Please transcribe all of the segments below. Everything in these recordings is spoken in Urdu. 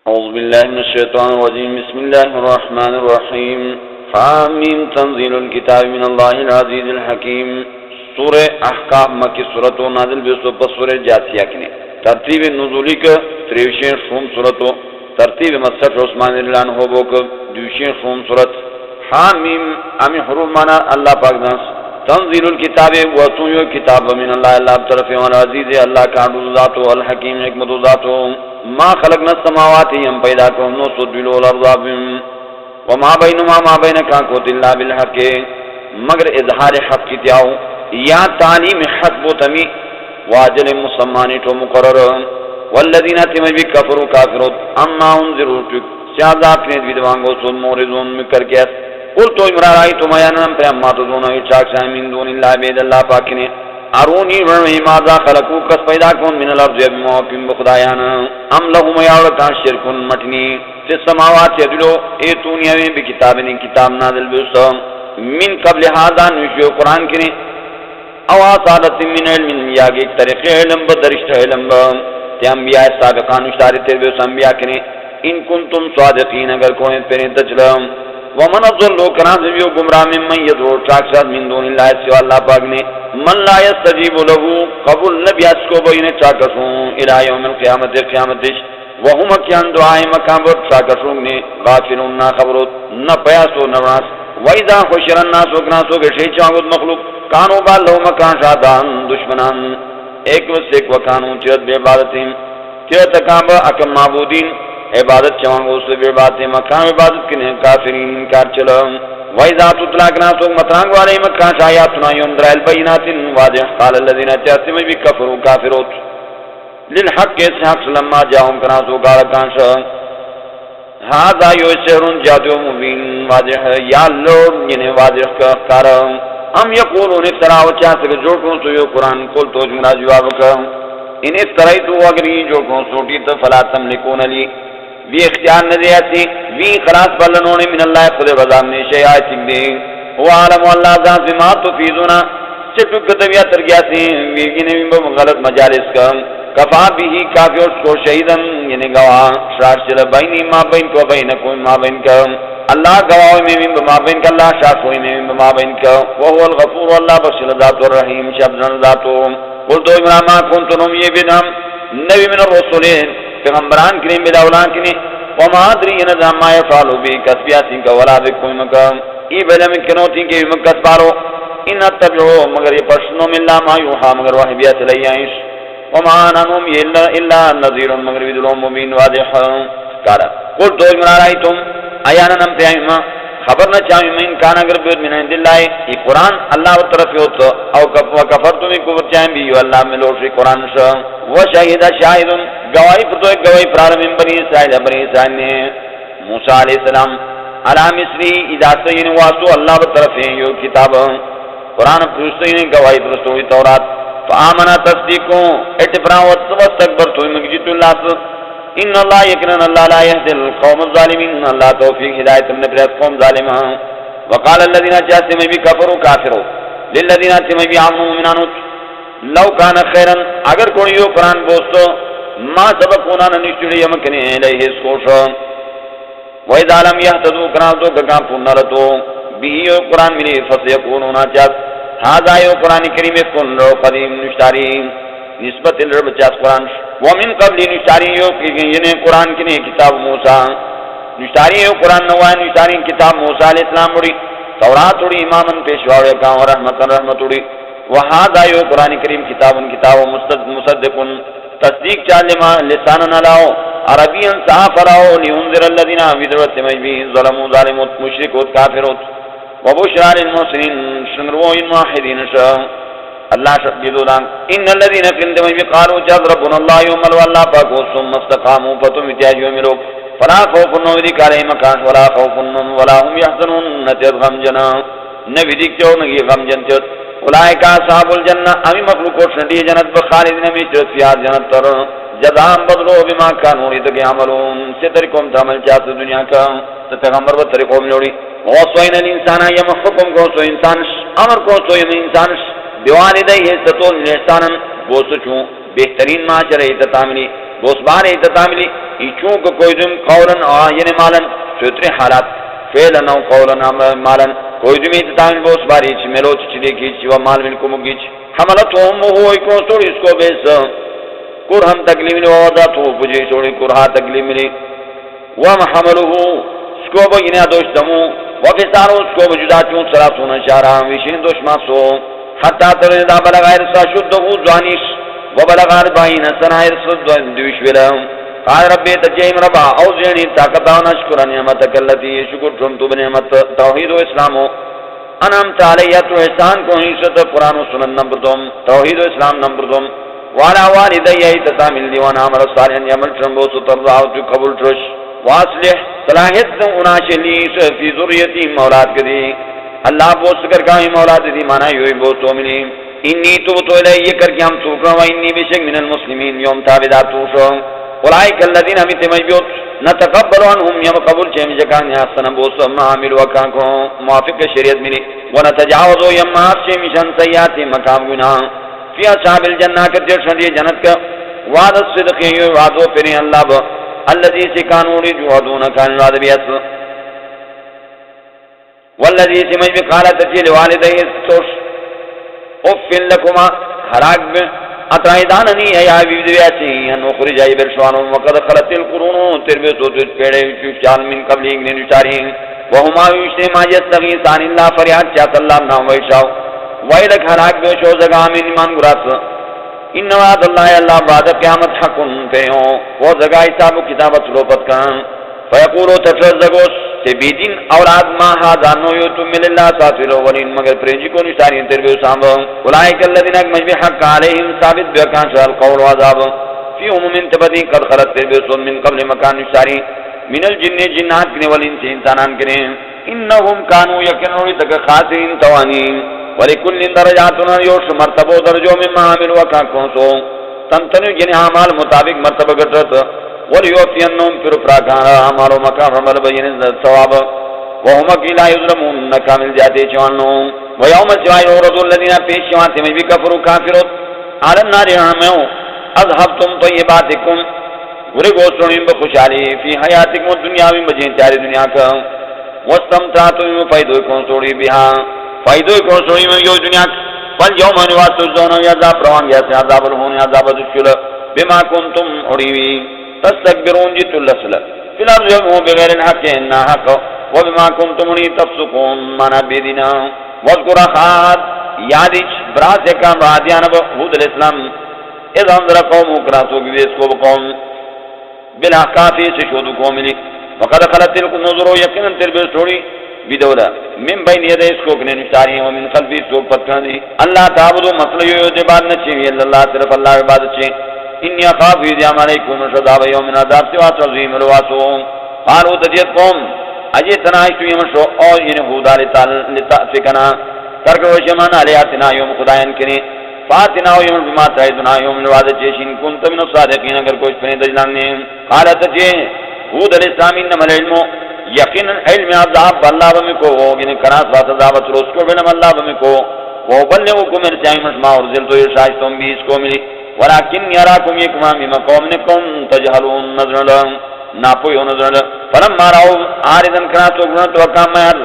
اعوذ باللہ من الشیطان الرجیم بسم اللہ الرحمن الرحیم حامیم تنزیل الکتاب من اللہ العزیز الحکیم سورہ احقاف مکی سورتو نازل بیسو پس سورہ جاسیہ کنے ترتیب نزولی کا 23 شوم سورتو ترتیب مسجد عثمان اللہ عنہ بوک 2 شوم سورت حامیم امی حروف مانا اللہ پاک دانس تنزیل الکتاب واتویو کتاب من اللہ اللہ بطرف والعزیز اللہ کا عبد ذاتو الحکیم حکمت ذاتو ما خلقنا السماوات ہم پیدا کو نو سدلو الارض وما بینما ما بین کانکوت اللہ بالحق مگر اظہار حق کی تیاو یا تعلیم حق بوتمی واجل مسمانی تو مقرر والذین تمجی کفروا کافرون اما انذروا سیادہ اپنے دیدوانگو سن مورزون مکر کے قل تو امرا رائی تم آیانم پر اما تدون چاک شاہ من دون اللہ بید اللہ پاکنے ارونی ورمی ماذا خلقو کس پیدا کن من الارض اب موقم بخدایانا ام لہم یاورکان شرکن مٹنی فی السماوات یدلو ایتونی اوین بکتابنی کتاب نازل بیوسا من قبل حاضا نوشیو قرآن کنے او آسادت من علم یاگ ایک طریق علم بدرشت علم تی انبیاء سابقان اشتاری تیر بیوسا انبیاء کنے ان کنتم صادقین اگر کوئی پرین تجلم ومن الظلو کنازیو گمراہ من یدعو چاکشاد من دون اللہ سوا اللہ پاک نے من لا یستجیب لہو قبول نبی اس کو بین چاکشوں الہ یوم القیامت قیامتش وہم کیان دعائیں مکامبر چاکشوں نے غافلون نا خبرت نہ پیاسو نواس وَإِذَا خُشِرَ النَّاسُ وَكَانُوا گشی چاہود مخلوق کانو بال لہو مکان شادان دشمنان ایک وسیک وکانو چیرت بے عبادتیں چیرت کامبر اکم معبودین عبادت چوانگو سے بے عبادت مکان عبادت کنے کافرین انکار چلا وَإِذَا تُتْلَى كَنَاسُ مَتْرَانْ وَعَلَيْهِ مَكَّانَ آيَاتُنَا يُنْذِرُ الْبَيِّنَاتِ وَاضِحَةٍ قَالَ الَّذِينَ كَفَرُوا كَفَرُوا كَافِرُونَ لِلْحَقِّ حق لما جاءهم كَنَاسُ قَالَ كَانَ هَذَا يُسِرٌ جَادُ مُبِينٌ واضح یا لوگ یعنی واضح کا کار ہم یقولون افترا وچاس کے جو کو تو یہ قرآن کل تو جملہ جواب کا ان افترائی تو اگر یہ جو کو سوٹی تو فلا تملکون لی وی اختیار نہ دیاتی وی خلاص بلنوں نے من اللہ خود رضا میں شیعہ چکدے وہ عالم اللہ ذات ما تفیدونا چٹو کتبیا ترگیا سی وی نے غلط مجالس کا کفا بھی کافی اس کو شہیدن یعنی گواہ شاہد چل بینی ما بین کو بین کوئی ما بین کا اللہ گواہ میں ما بین کا اللہ شاہد کوئی میں ما بین کا وہو الغفور اللہ بخشل ذات الرحیم شبزن ذاتو قل تو امرام کنتنم یہ بدہم نبی من الرسولین پیغمبران کریم بداولان کریم وما ادری نظام ما یفعلو بی کسبیاتین کا ولا بکوئی مکم ای بلم کنوتین کے مکس پارو ان اتبعو مگر یہ پرشنو من اللہ ما یوحا مگر وحی بیات لیائش وما آنانوم یہ اللہ نظیر مگر بدلو مبین واضح کارا قل تو اجمرا رائی تم آیانا نمتے آئیما خبر نہ چاہیے میں انکان اگر بیود من عند اللہ یہ قرآن اللہ و طرف ہوتا او کفر تمہیں کفر چاہیں بھی یو اللہ میں لوٹری قرآن شا و شاہدہ شاہدن گواہی پر تو ایک گواہی پرار من بنی اسرائیل نے موسیٰ علیہ السلام علی مصری اجازت واسو اللہ و طرف ہے یہ کتاب قرآن پرستو یہ گواہی پرستو ہوئی تورات فآمنا تصدیقوں اتفرا واستکبر تو مجید اللہ سے ان اللہ یقینا اللہ لا يهدي القوم الظالمین اللہ توفیق ہدایت من پر قوم ظالمہ وقال الذين جاسم بكفروا كافروا للذين تم بيعموا مؤمنون لو كان خيرا اگر کوئی یہ قرآن بوستو ما سبقونا نشتری یمکنے الیہ سوش وَإِذَا لَمْ يَهْتَدُوا كَنَاسُ كَكَامْ پُنَّرَتُو بِهِ قرآن ملی فَسَيَكُونُونَ چاس هذا یہ قرآن کریم کن رو قدیم نشتاری نسبت الرب چاس قرآن ومن قبل نشتاری یہ قرآن کی کتاب موسیٰ نشتاری قرآن نوائے نشتاری کتاب موسیٰ علیہ السلام اڑی تورات اڑی امامن پیشواڑے کام رحمت اڑی وہذا یہ قرآن کریم کتاب مصدق تصدیق چالما لسانا نلاؤ عربی صاف راؤ لینذر الذین بدرت مجبی ظلموا ظالمت مشرکوت کافرت وبشرى للمحسنین شنرو الموحدین شاہ اللہ شدید دان ان الذين كنتم قالوا جل ربنا الله يوم والله پاک ثم استقاموا فتم اتجاجوا ملوک فلا خوف نوری کالے مکان ولا خوف ولا هم يحزنون نتد غم جنا نبی دیکھ جو نگی غم جنت اولئک اصحاب الجنہ امی مخلوق شدی جنت بخالدین میں فیها جنت تر جزاء بدلو بما كانوا يعملون سترکم تعمل چاہتے دنیا کا پیغمبر و طریقوں میں لوڑی وصوین الانسان یم حکم کو سو انسان امر کو سو انسان بیوالدیہ ستون احسانا بوسچوں بہترین معاشرہ تتاملی تو اس بار اختتام لی ایچوں کو کوئی دم قولا یعنی مالن سوتر حالات فعلا او قولا مالن کوئی دم اختتام لی اس بار ایچ ملو چلے کیچ و مال ملکو مگیچ حملت امه کو سوڑی اس کو بیس کرہم تکلیم لی ووضعتو پجی سوڑی کرہا تکلیم لی ومحملوه اس کو بگینے دوش دمو وفسارو اس کو بجدا چون سراسون شارا ویشین دوش ماسو حتی تردا بلغ ارسا شدہو زوانیش وبلغ 40 سنہ ارسا دوش ولم قال ربی تجیم ربا اوزینی طاقتا نشکر نعمتک اللتی شکر جمتو بنعمت توحید و اسلامو انعمت علیت و احسان کو حیثت قرآن و سنن نمبر دوم توحید و اسلام نمبر دوم والا والدی تتامل دیوان عمر صالحا یعمل چنبو سترضاو تو قبول ترش واصلح صلاحیت اناشلی فی ذریتی مولاد کدی اللہ بوس کر کامی مولاد دی مانا یوی بوسو ملی انی توبتو الی کر کے ہم سوکرا و انی بشک من المسلمین یوم تابدات توشو اولئک الذین ہمیں تمجبوت نتقبل عنہم یم قبول چیم جکان یحسن بوسو معامل وکان کو موافق شریعت ملی ونتجاوزو یم معاف چیم شن سیاتی مقام گناہ فی اصحاب الجنہ کتر شدی جنت کا وعد الصدق یو وعدو پری اللہ با الذی سکانو رجوعدون کان وعد بیس والذی سمجب قالت تجیل والدی سوش افن لکما حراق بے اترائیداننی ہے یا بیوید بیاسی انو خرج آئی برشوانو وقد خلط القرونو تربی سوتت پیڑے چوشال من قبل اگنی نشاری وہما ویشتے ما یستغیثان اللہ فریاد چاہت اللہ نام ویشاو ویلک حراق بے شوزگا من ایمان گراس ان وعد اللہ اللہ بعد قیامت حقن پیوں وہ زگا حساب و کتابت لوپت کان فیقولو تفرزگوس تے بیدین اولاد ما حادانو یوتو مل اللہ ساتوی الاولین مگر پرینجی کو نشارین تربیو سامبو اولائک اللذین اکمج بحق علیہم ثابت بیکان شرال قول و عذاب فی امومن تبدین قد خلط تربیو سن من قبل مکان نشاری من الجن جنات کنے والانسی انسانان کنے انہم کانو یکنوری تک خاسرین توانین وَلِكُلٍّ دَرَجَاتُنَا يُوشْ مرتبو درجو مما عامل وکان کونسو تنتنو جنی عامال مطابق مرتبہ گٹرت وَلِيُوْفِيَنُّمْ پھر پراکانا عامالو مکان رمال بین ثواب وَهُمَكِ لَا يُظْلَمُونَ نکامل جاتے چوانو وَيَوْمَ سِوَائِ عُرَضُ الَّذِينَ پیش شوانتے میں بھی کفروا کافرت عَلَى النَّارِ عَمَيْوْ اذهبتم طیباتکم ورگو سنیم بخوشحالی فی حیاتکم دنیاوی مجین تیاری دنیا کا واستمتعتم فائدو کون سوڑی بہا فائدو کون سوڑی میں یو دنیا فل یوم انوات الزونو یعذاب روان گیا سے عذاب الہون عذاب دشکل بما کنتم عریوی تستکبرون جیت اللسل فی الارض یمہو بغیر الحق انہا حق وبما کنتم عری تفسقون مانا بیدینا وذکر اخاد یادش براس اکام رادیان بحود الاسلام اذ انظر قوم اکراسو بیس کو بقوم بالاحقافی سے شودو قوملی وقد خلط تلک نظرو یقینا تربیس توڑی بدولا من بین یدی سکوک نے نشاری ومن خلفی سکوک پتکانی اللہ تعبدو مسئلہ یو عباد نچی اللہ صرف اللہ عبادت چی انی اخاف یدیام علیکم شداب یومن عذاب سواس عظیم الواسو قالو تجید قوم اجی تنائشتو یمشو او ینہودا لتأفکنا ترکوشمان علیاتنا یوم خدایان کنی فاتنا یوم بما تعیدنا یوم الوعدت چیشن کنت من الصادقین اگر کوش پنی دجلانی قالت چی حود الاسلام انما العلمو یقینا علم عذاب اللہ بمکو یعنی کناس واسط عذابت روز کو بنم اللہ بمکو وبلغکم ارسائی مسمع ورزل تو ارشایتم بھی اس کو ملی ولیکن یراکم یکمام بمقوم نکم تجہلون نظر لهم ناپوی ہو نظر لهم فلما راو آردن کناس وقرنت وکام مہر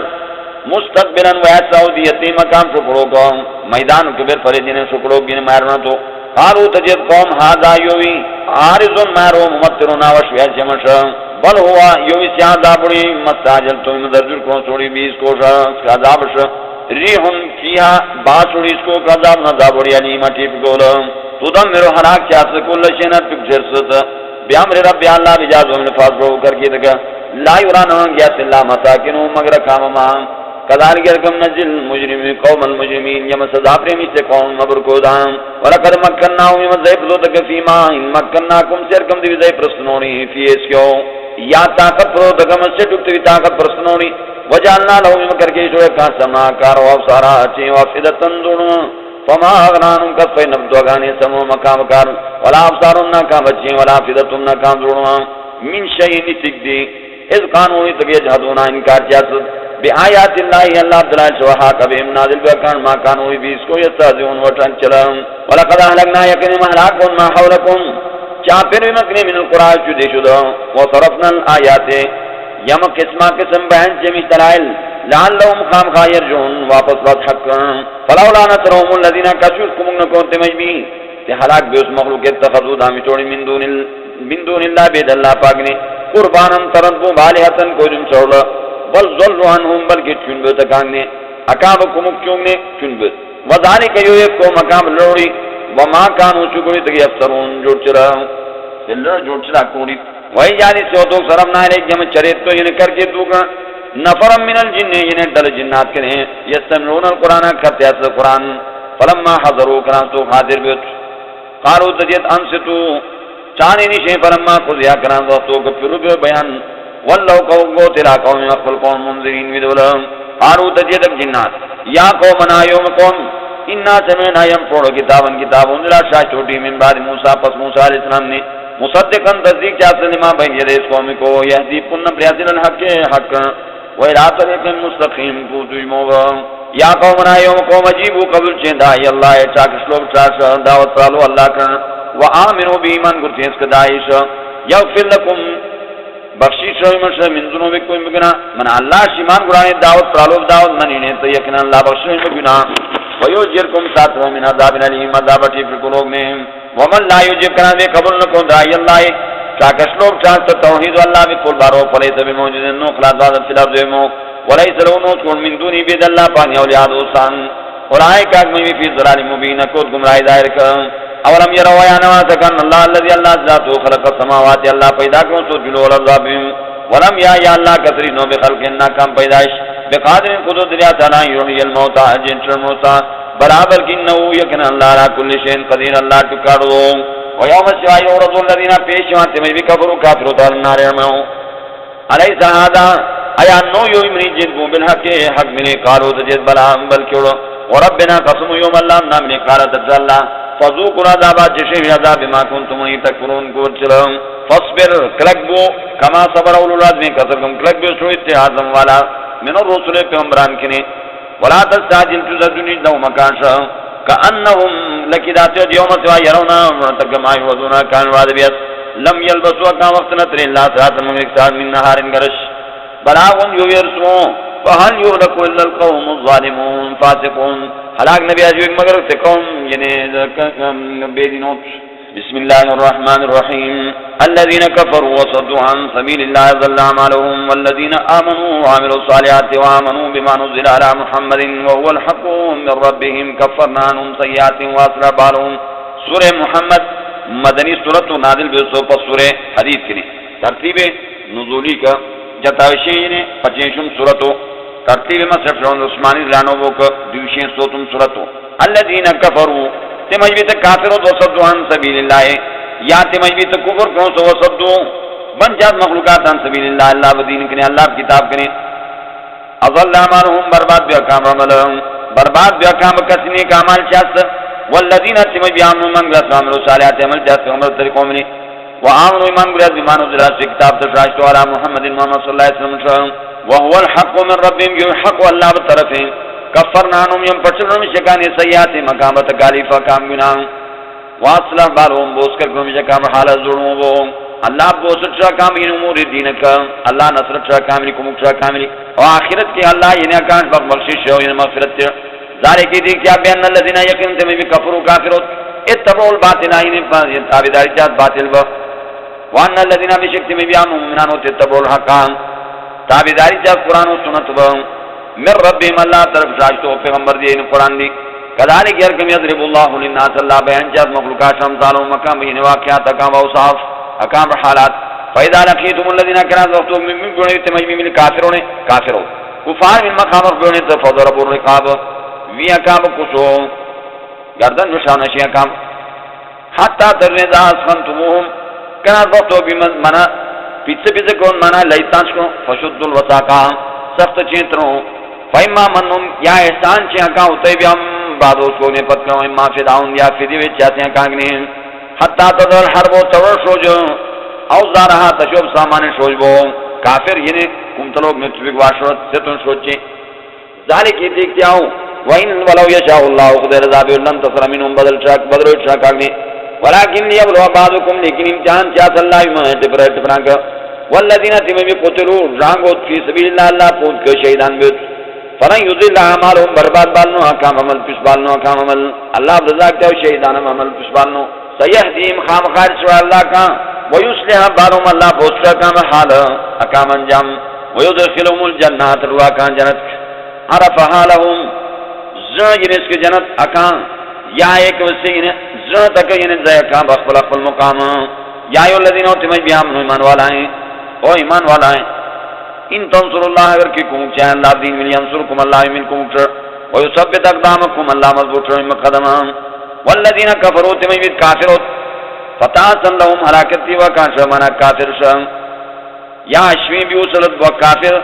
مستقبلا ویساو دیتی مقام شکرو کو میدان کبیر فریدین شکرو گین مہرنا تو قالو تجد قوم هذا یوی آرزن مہرو ممترنا وشویت جمش بل ہوا یوی سیادہ بڑی مستاجل تو مدرجل کون سوڑی بیس کو عذاب ریحن کیا باسوڑی اس کو عذاب ندا بڑی علیمہ ٹیپ گولا تدمر حراک چاہت کل شینت پکچر ست بیامر رب اللہ بجاز ومن فاضلو کر کی دکا لا یرانون گیا سے اللہ مساکنو مگر کام مام کذالک رکم نجل مجرم قوم المجرمین یم سزا پریمی سے قوم مبرکودام ولقد مکناہم یم زیب لوتک فیما ان مکناکم سرکم دیو زیب رسنونی فی اس کیو یا طاقت پرو دگم سے ڈکتوی طاقت پرسنونی وجعلنا لهم مکر کے شوئے کا سمنا کار و افسارا اچھی و افدتن دونو فما اغنانم کفی نبدو اگانی سمو مقام کار ولا افسارن ناکام اچھی ولا افدتن ناکام دونو من شئینی سک دی از قانونی تک یجہدونا انکار جاسد بی آیات اللہ اللہ عبداللہ شوحا کبھیم نازل بکان ما کانوی بیس کو یستازیون وٹن چلم ولقد احلقنا یقین محلاکون ما حولکم چاپر مکنے من القرآن چودے شدہ وصرفنا الآیات یم قسم بیان جمیش دلائل لعلهم خام خایر جون واپس بات حق فلولا نصرهم الذین کشوش کمونگ نکونتے مجبی تے حلاک بے اس مخلوق اتخذو دامی چوڑی من دون اللہ بید اللہ پاک نے قربانا ترنبو بالحتن کو جن چوڑا بل ظلو عنہم بلکہ چنبو تکانگ نے اکاب کمک چونگ نے چنبو وذالک یویف کو مقام لوڑی وما کانو چکوڑی تکی افسرون جوڑ چرا سلر جوڑ چرا کوڑی وہی جانی سوتو سرمنا علیک جم چریت تو یہ کر کے دوگا نفرم من الجن یہ دل جنات کے ہیں یستمعون القرآن کرتے اصل قرآن فلما حضروا کرام تو حاضر بیت قالوا تجید انستو چانے نشے فلما قضیا کرام تو پھر بیان واللہ قوم تلا قوم اقبل قوم منذرین ودولا قالوا تجید جنات یا قومنا یوم قوم انا سمعنا یم پڑھو کتاب انزلا شاہ چھوٹی من بعد موسیٰ پس موسیٰ علیہ السلام نے مصدقاً تصدیق چاہتے لما بین ید اس قوم کو یہدی کن پریاسل الحق حق ویرات لیکن مستقیم کو تجموگا یا قومنا یوم قوم عجیبو قبل چین دائی اللہ چاکش لوگ چاش دعوت سالو اللہ کا وآمنو بی ایمان کرتی اس کا دائش یغفر لکم بخشی شوی مرشد من ذنوبکم بگنا من اللہ شیمان قرآن دعوت سالو دعوت منینے تو یقین اللہ بخشی بگنا ویوجرکم ساتھ من عذاب علیم عذاب ٹیپر کو لوگ میں ومن لا یجب کرنا بے قبول نکون دائی اللہ چاکش لوگ چاہتا توحید اللہ بکل بارو فلیت بموجد انو خلاص وادت فی الارض ویمو ولیس لونو چون من دونی بید اللہ پانی اولیاء دوستان اور آئے کاک میں فی ضلال مبین کود گمراہی ظاہر کر اولم یرو ویانوا تکن اللہ اللذی اللہ ذاتو خلق السماوات اللہ پیدا کرو سو جلو الارضابیم ولم یا اللہ کسری نو بخلق اننا کم پیدائش بقادر قدرت لیا تعالی یحیی الموتا جنچر موتا برابر کی نو یکن اللہ را کل شین قدیر اللہ ٹکارو ویوم السوائی ورد الذین پیشوان تمہیں بھی کفرو کافرو تال نار ارمو علیسا آدھا ایا نو یو امری جنبو بالحق حق ملے قارو تجد بلا بلکیوڑو وربنا قسم یوم اللہ نامنے قارت اللہ فضوکن عذابات جشیم عذاب ما کنتم انی تکفرون کو چلو فاصبر کلکبو کما صبر اولو العظمی کسرکم کلکبو سو اتحازم والا من الرسول پیغمبران کنے ولا تستعجل تزدنی دو مکانشا کأنهم لکداتیو دیوم سوا یرونا مرتقم آئی وزونا کان وعد بیس لم یلبسوا کان وقت نتر اللہ سرات مملکتان من نهار گرش بلاغن یو یرسمو فهل یغلقو الا القوم الظالمون فاسقون حلاق نبی آجوک مگر سے قوم یعنی بیدینوت بسم اللہ الرحمن الرحیم الذين كفروا وصدوا عن سبيل الله ضل اعمالهم والذين امنوا وعملوا الصالحات وامنوا بما نزل على محمد وهو الحق من ربهم كفرنا عنهم سيئاتهم واصلح بالهم سورہ محمد مدنی سورۃ نازل بے سو پر سورہ حدیث کی ترتیب نزولی کا جتاوشی نے 25 سورۃ ترتیب مصحف عثمانی رانو کو 200 سورۃ سورۃ الذين كفروا تمجبت کافر وصدوا عن سبيل الله یا تمجبت کفر کو سو وصدوا بن جات مخلوقات عن سبيل الله اللہ ودین کے اللہ کتاب کرے اضل اعمالهم برباد بیاکام عملهم برباد بیاکام کسنی کا عمل چاست والذین تمجبوا من عملوا صالحات عمل جات عمل طریقوں میں وآمنوا ایمان گرد بیمان ذرا سے کتاب تشاشتو علی محمد محمد صلی اللہ علیہ وسلم وهو الحق من ربهم يحق الله بطرفه کفرنا عنهم یم پچلن شکان سیئات مقام تکالیف کام گناہ واصلح بالهم بوس کر گم شکام حالت ظلموں وہ اللہ بوس چا کامل امور دین کا اللہ نصر چا کامل کو مکشا کامل اور آخرت کے اللہ یہ کان بخشش ہو یہ مغفرت ذالک دی کیا بیان الذين یقین تم بھی کفروا کافرون اتبعوا الباطل ان تابعداری جات باطل و وان الذين بشک میں بیان مومنان اتبعوا الحق تابعداری جات قرآن و سنت و من ربهم اللہ طرف شاشتو پیغمبر دی قرآن دی کذالک یرکم یضرب اللہ للناس اللہ بیان جات مخلوقات امثالوں مقام بین واقعات اقام اوصاف اقام حالات فاذا لقيتم الذين كانوا وقتهم من گنے تمجمی من کافروں نے کافروں کفار من مقام گنے تو فضربوا الرقاب وی اقام کسو گردن نشان اشیاء کام حتی ترنزا اسخنتموهم کنا وقتو بمنا پیچھے پیچھے کون مانا لیتانش کو فشد الوساقا سخت چیتروں فیما منم یا احسان چیہاں کا ہوتے بھی ہم بعد اس کو نے پت کروں اما فداؤن یا فدی وچ چاہتے ہیں کانگنے حتی تدر حرب و تور شوج اوزارہا تشوب سامان شوج بو کافر یعنی کمتلوگ متبک واشرت ستن شوچے ذالک یہ دیکھتے آؤں وَإِن وَلَوْ يَشَاءُ اللَّهُ قُدِرَ ذَابِ لَنْ تَصْرَ مِنْهُمْ بدل شاک کانگنے ولكن ليبلو بعضكم لیکن امتحان چاہت اللہ ٹپران کا والذین تمہیں بھی قتلوا رانگو فی سبیل اللہ اللہ پوچھ کے شہیدان بیت فلن یضل اعمالهم برباد بالنو احکام عمل پس بالنو احکام عمل اللہ رضا کیا شہیدان عمل پس بالنو سیہدیم خام خارج و اللہ کا ویصلح بالهم اللہ پوچھ کام حال احکام انجام ویدخلهم الجنات روا کان جنت عرفها لهم زین اس کی جنت اکان یا ایک وسیع زن تک یعنی زیکا بخبل اقبل مقام یا ایو الذین تمہیں بھی آمنو ایمان والا ہیں او ایمان والا ہیں ان تنصر اللہ اگر کی کم چاہیں اللہ دین ملی انصرکم اللہ منکم ویثبت اقدامکم اللہ مضبوط رحم مقدم والذین کفروا تمہیں بھی کافرت فتاسن لهم حلاکتی وکان شمانا کافر شم یا اشوی بھی وصلت وکافر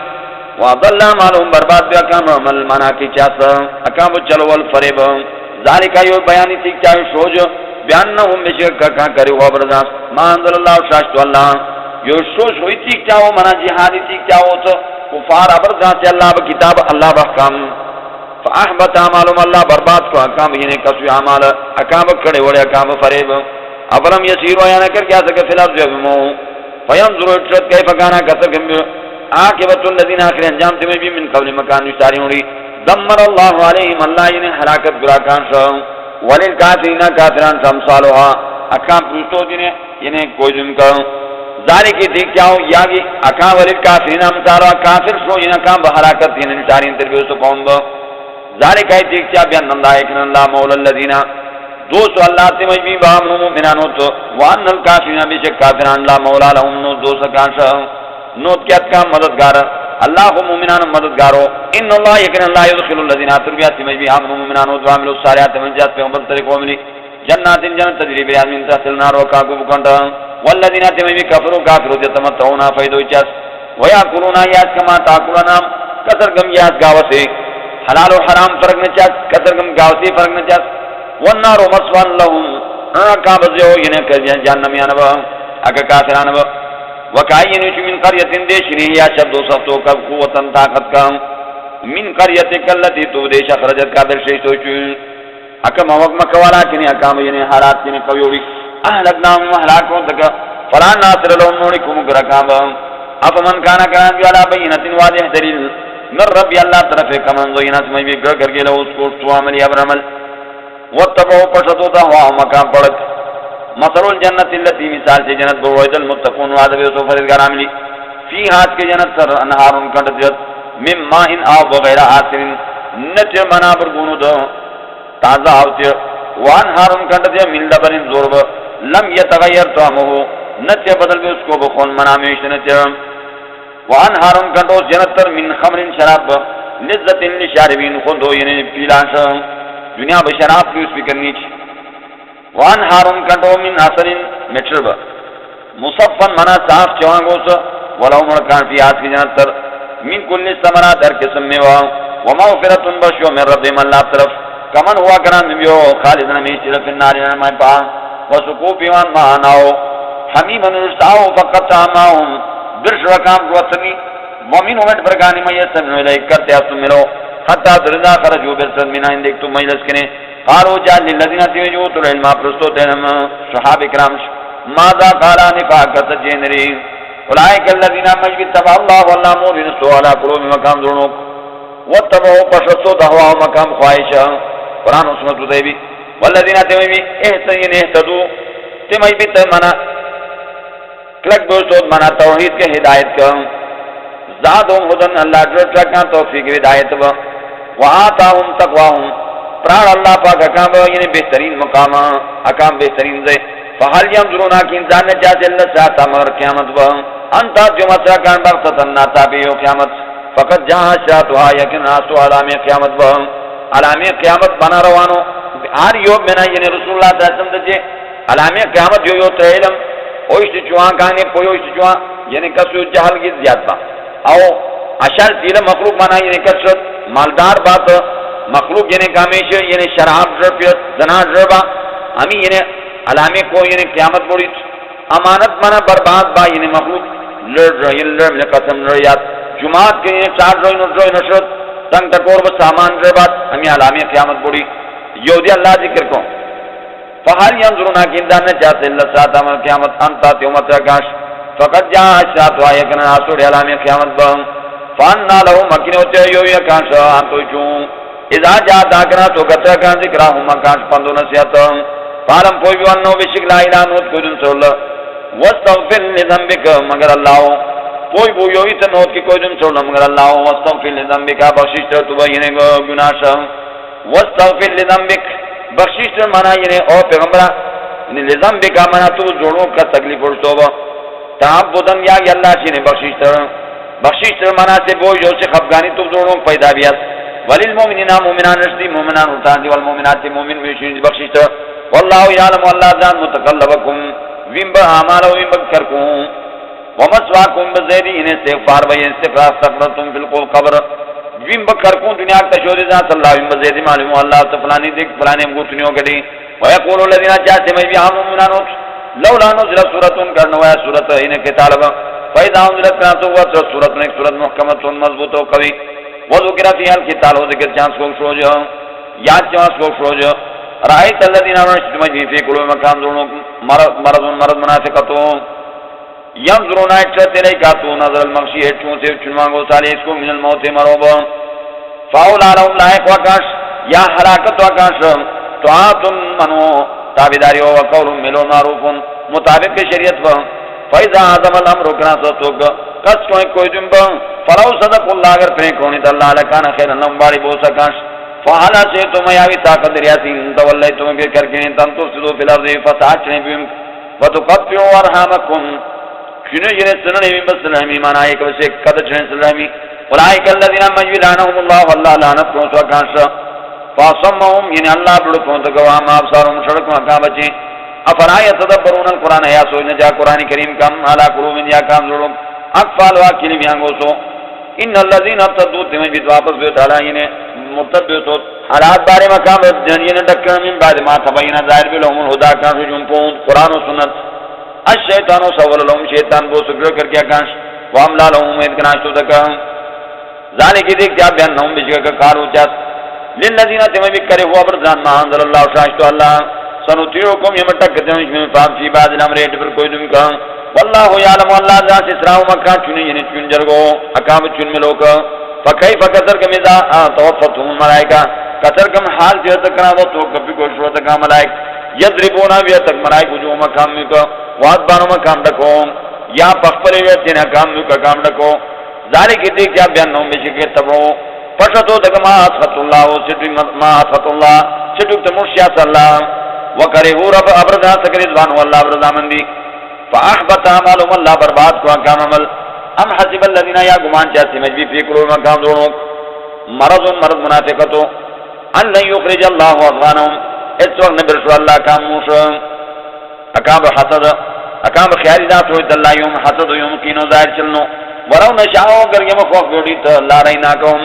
وعضل مالهم برباد بھی اکام عمل مانا کی چاہتا اکام چلو والفریب ذالک ایو بیانی تیک چاہے شوج بیانہم بشک کا کرے ہوا برداست ما انزل اللہ شاشتو اللہ یو شوش ہوئی تیک چاہو منا جہادی تیک چاہو تو کفار ابرداست اللہ بکتاب اللہ بحکام فاحبت اعمالهم اللہ برباد کو اکام یعنی کسوی اعمال اکام کھڑے وڑے اکام فریب افلم یسیر ویانا کر کیا سکے فی الارض یفمو فینظر اتشت کیف کانا کسر کم عاقبت الذین آخر انجام تمہیں بھی من قبل مکان نشتاری ہوئی دمر اللہ علیہم اللہ یعنی حلاکت گراکان شا وللکافرین کافران سمسالوها اکام پوچھتو جنہیں یعنی کوئی دن کا ذالکی دیکھ چاہو یاگی اکام وللکافرین امسالوها کافر شو یعنی اکام بحلاکت یعنی نشتاری انتربیو سو قوم با ذالکی دیکھ چاہ بیان اللہ اکن اللہ مولا الذین دوستو اللہ تمہیں بھی باہم مومنان ہوتو وان الکافرین بشک کافران اللہ مولا لهم نو دوست کان شا نوت کیا کام مددگار اللہ کو مومنان مددگارو ان اللہ یقین اللہ یدخل الذین تربیات میں بھی امن مومنان و عامل الصالحات من جات پہ عمل طریقوں ملی جنات جنت تجری بیان من تحت النار وکاکو بکنڈا والذین تم بھی کفروا کافروا یتمتعون فیدو چس ویاکلون یاس کما تاکلون کثر گم یاس گاوسی حلال و حرام فرق نہ چس کثر گم گاوسی فرق نہ چس والنار مسوان لهم کابزو ینے کہ جہنم یانبا اگر کافران با وکائین من قریت دیشنی یا شب دو سفتو کب قوتاً طاقت کا من قریت کلتی تو دیش اخرجت قابل شیطو چون اکم وقت مکوالا چنی اکام یعنی حالات چنی قویوڑی احلقنام محلاکوں تکا فلان ناصر لهم نوڑکم گرکام اپا من کانا کران بیالا بینت واضح دلیل من ربی اللہ طرف کمن زوینت میں بھی گر گرگی لہو اس کو تو عملی ابر عمل واتبعو پشتو تا ہوا مکان پڑک مثل الجنت اللتی مثال سے جنت بوعد المتقون وعدب یوسف فرزگار عملی فی ہاتھ کے جنت سر انہارن کنٹ جت من ماہن آب وغیرہ آسرین نچر منابر گونو دو تازہ آوتی وانہارن کنٹ جت من لبن زورب لم یتغیر طعمہو نچر بدل بھی اس کو بخون منامیش نچر وانہارن کنٹ اس جنت تر من خمر شراب لذت لشاربین خودو یعنی پیلانش دنیا بشراب کی اس فکر نیچ وان ہارون کنٹو من اثرین مچرب مصفن منا صاف چوانگوس ولو مرکان فی آت کی جنت تر من کل سمرات در قسم میں ومغفرت بشو من ربهم اللہ طرف کمن ہوا کران بیو خالدن میچر فی النار نرمائی پا وسکو پیوان مہاناو حمیمن رشتاو فقط تاماؤن درش رکام کوتنی ومن امت برگانی میسر نویلائک کرتے اصم ملو حتی درزا خرجو برسد من آئین دیکھ تو مجلس کنے قالوا جعل للذین تیجوت العلم پرستو تینم صحاب اکرام ماذا قالا نفاق سجینری اولئک الذین مجبت تبع اللہ واللہ مورین سوالا قلوب مقام ذرنوک واتبعو پرستو دہوا مقام خواہشا قرآن اسمت دیبی والذین تیمی احسین احتدو تیمی بھی تیمنا کلک دوستو منا توحید کے ہدایت کا زادهم ہدن اللہ جرد رکھا توفیق ہدایت با وآتاهم تقواهم پرار اللہ پاک اکام یعنی بہترین مقام اکام بہترین دے فحل ینظرون کی انسان نے چاہتے اللہ ساتا مگر قیامت با انتا جو مسئلہ کان بغتتن ناتابیو قیامت فقط جہاں شاہتوها یکن آسو علامی قیامت با علامی قیامت بنا روانو ہر یوب میں یعنی رسول اللہ صلی اللہ علیہ وسلم دے علامی قیامت جو یو تو علم اوشت چوان کہانی کوئی اوشت چوان یعنی کسو جہل کی زیاد با او اشار تیل مخلوق بنا یعنی کسرت مالدار بات مخلوق یعنی کامیش یعنی شراب رفیت زنا ربا ہمیں یعنی علامی کو یعنی قیامت بوڑی امانت منا برباد با یعنی مخلوق لڑ رہی لڑ میں قسم رہیات جماعت کے یعنی چار روی نشرت تنگ تکور بس سامان ربات ہمیں علامی قیامت بوڑی یہودی اللہ ذکر کو فهل ينظرون كندان نجات إلا ساعة من القيامة أن تأتي أمة كاش فقد جاء أشراطها يكن آسور علام قيامت بهم فأنا لهم مكين وتيو يكاش أنتو يشون اذا جاء داکنا تو کتر کان ذکرہم مکان پندو نصیحت فعلم پوئی بیو انہو بشک لا الہ نوت کو دن سول واستغفر لذنبک مگر اللہ پوئی بیو اتنوت کی کوئی دن سول مگر اللہ واستغفر لذنبک بخششتر تو بہینے گناش واستغفر لذنبک بخششتر مانا یعنی او پیغمبرہ یعنی لذنبک مانا تو جوڑوں کا تکلیف اڑتو با تعبدن یا اللہ چینے بخششتر مانا سے بوئی جو سے خفگانی تو جوڑوں پیدا بیت وللمؤمنین مومنان رشدی مومنان اتاندی والمؤمنات مومن میشین بخشیتا واللہ یعلم واللہ جان متقلبکم ویمبا اعمالو ویمبا کرکم ومسواکم بزیدی انہیں استغفار بی استغفار استغفرتم فی القبر ویمبا کرکم دنیا تشوری ذات اللہ ویمبا زیدی معلوم اللہ تفلانی دیکھ فلانی مگوتنیوں کردی ویقولو الذین چاہتے میں بھی آمون منانوچ لولا نزل سورتون کرنوایا سورت انہیں کتالبا فیضا انزلت کرناتو وات سورت میں ایک سورت محکمتون مضبوط و قوی وذکر فیہا القتال و ذکر چانس کو شروج یاد چانس کو شروج رأیت الذین آمنوا فی قلوبہم مرض منافقۃ ینظرون الیک نظر المغشی چون سے چنوانگو سالی اس کو من الموت مروب فاولا لهم لائق وکاش یا حلاکت وکاش طاعت منو تابداری و قول ملو معروف مطابق شریعت و فیضا عظم الامر کنا ستوک کس کوئی دن با فلو صدق اللہ اگر پھینکونی تو اللہ لکانا خیر اللہ مباری بو سکاش فحالا سے تم یاوی طاقت ریاسین تولی تم کے کرکنی تم تفسدو فی الارضی فساد چنی بیم وتقطعو ارحامکم چنو جنی سننی بسلحمی مانا ایک وسے قد چنی سلحمی اولائک اللذین مجوی لعنہم اللہ واللہ لعنت کون سوکاش فاصمہم یعنی اللہ بڑکون تکوام آبسارم شرک مکا بچی افلا یتدبرون القرآن یا سوچنا جا قرآن کریم کم علا قلوب یا کام ضرورم اقفال واقعی بیانگو سو ان اللذین ابتدو تمہیں بیت واپس بیت علائین مرتد بیتو حالات بارے مقام جنین ڈکر من بعد ما تبین ظاہر بلہم الہدا کانسو جنپون قرآن و سنت الشیطان و سول لهم شیطان بو سکر کر کیا کانش واملا لهم ادکناشتو تکا ذالک دیکھ جا بیانہم بشکر کارو چاس للذین تمہیں بکر ہوا بردان ما انزل اللہ شاشتو اللہ سنطیعکم یمتکتے ہیں من فام فی بعض الامر ایٹ پر کوئی دم کا واللہ یعلم اللہ ذات اسراء مکان چنی یعنی چن جرگو اکام چن ملوک فکیف قدر کم اذا توفتهم الملائکہ قدر کم حال جو تکنا وہ تو کبھی کو شروع تکا ملائک یضربونا بیتک ملائک وجوہ مکام مکا وادبانو مکام ڈکو یا پخپلی ویتین اکام مکا کام ڈکو ذالک دیکھ جا بیانوں میں شکر تبرو پشتو تک ما اطفت اللہ ما اطفت اللہ چٹوک تمرشیات اللہ وکرہو رب ابردا سکر ازوان واللہ ابردا مندی فاحبت اعمالهم اللہ برباد کو کام عمل ام حسب الذین یا گمان چاہتے مجبی فی قلوبہم مکان دونوں مرض منافقتو ان لن یخرج اللہ اضغانهم اس وقت نبر شو اللہ کام موش اکام حسد اکام خیالی ذات ہوئی اللہ یوم حسد یوم کینو ظاہر چلنو ورو نشاہو کر یم خوف بیوڑی تا اللہ ریناکہم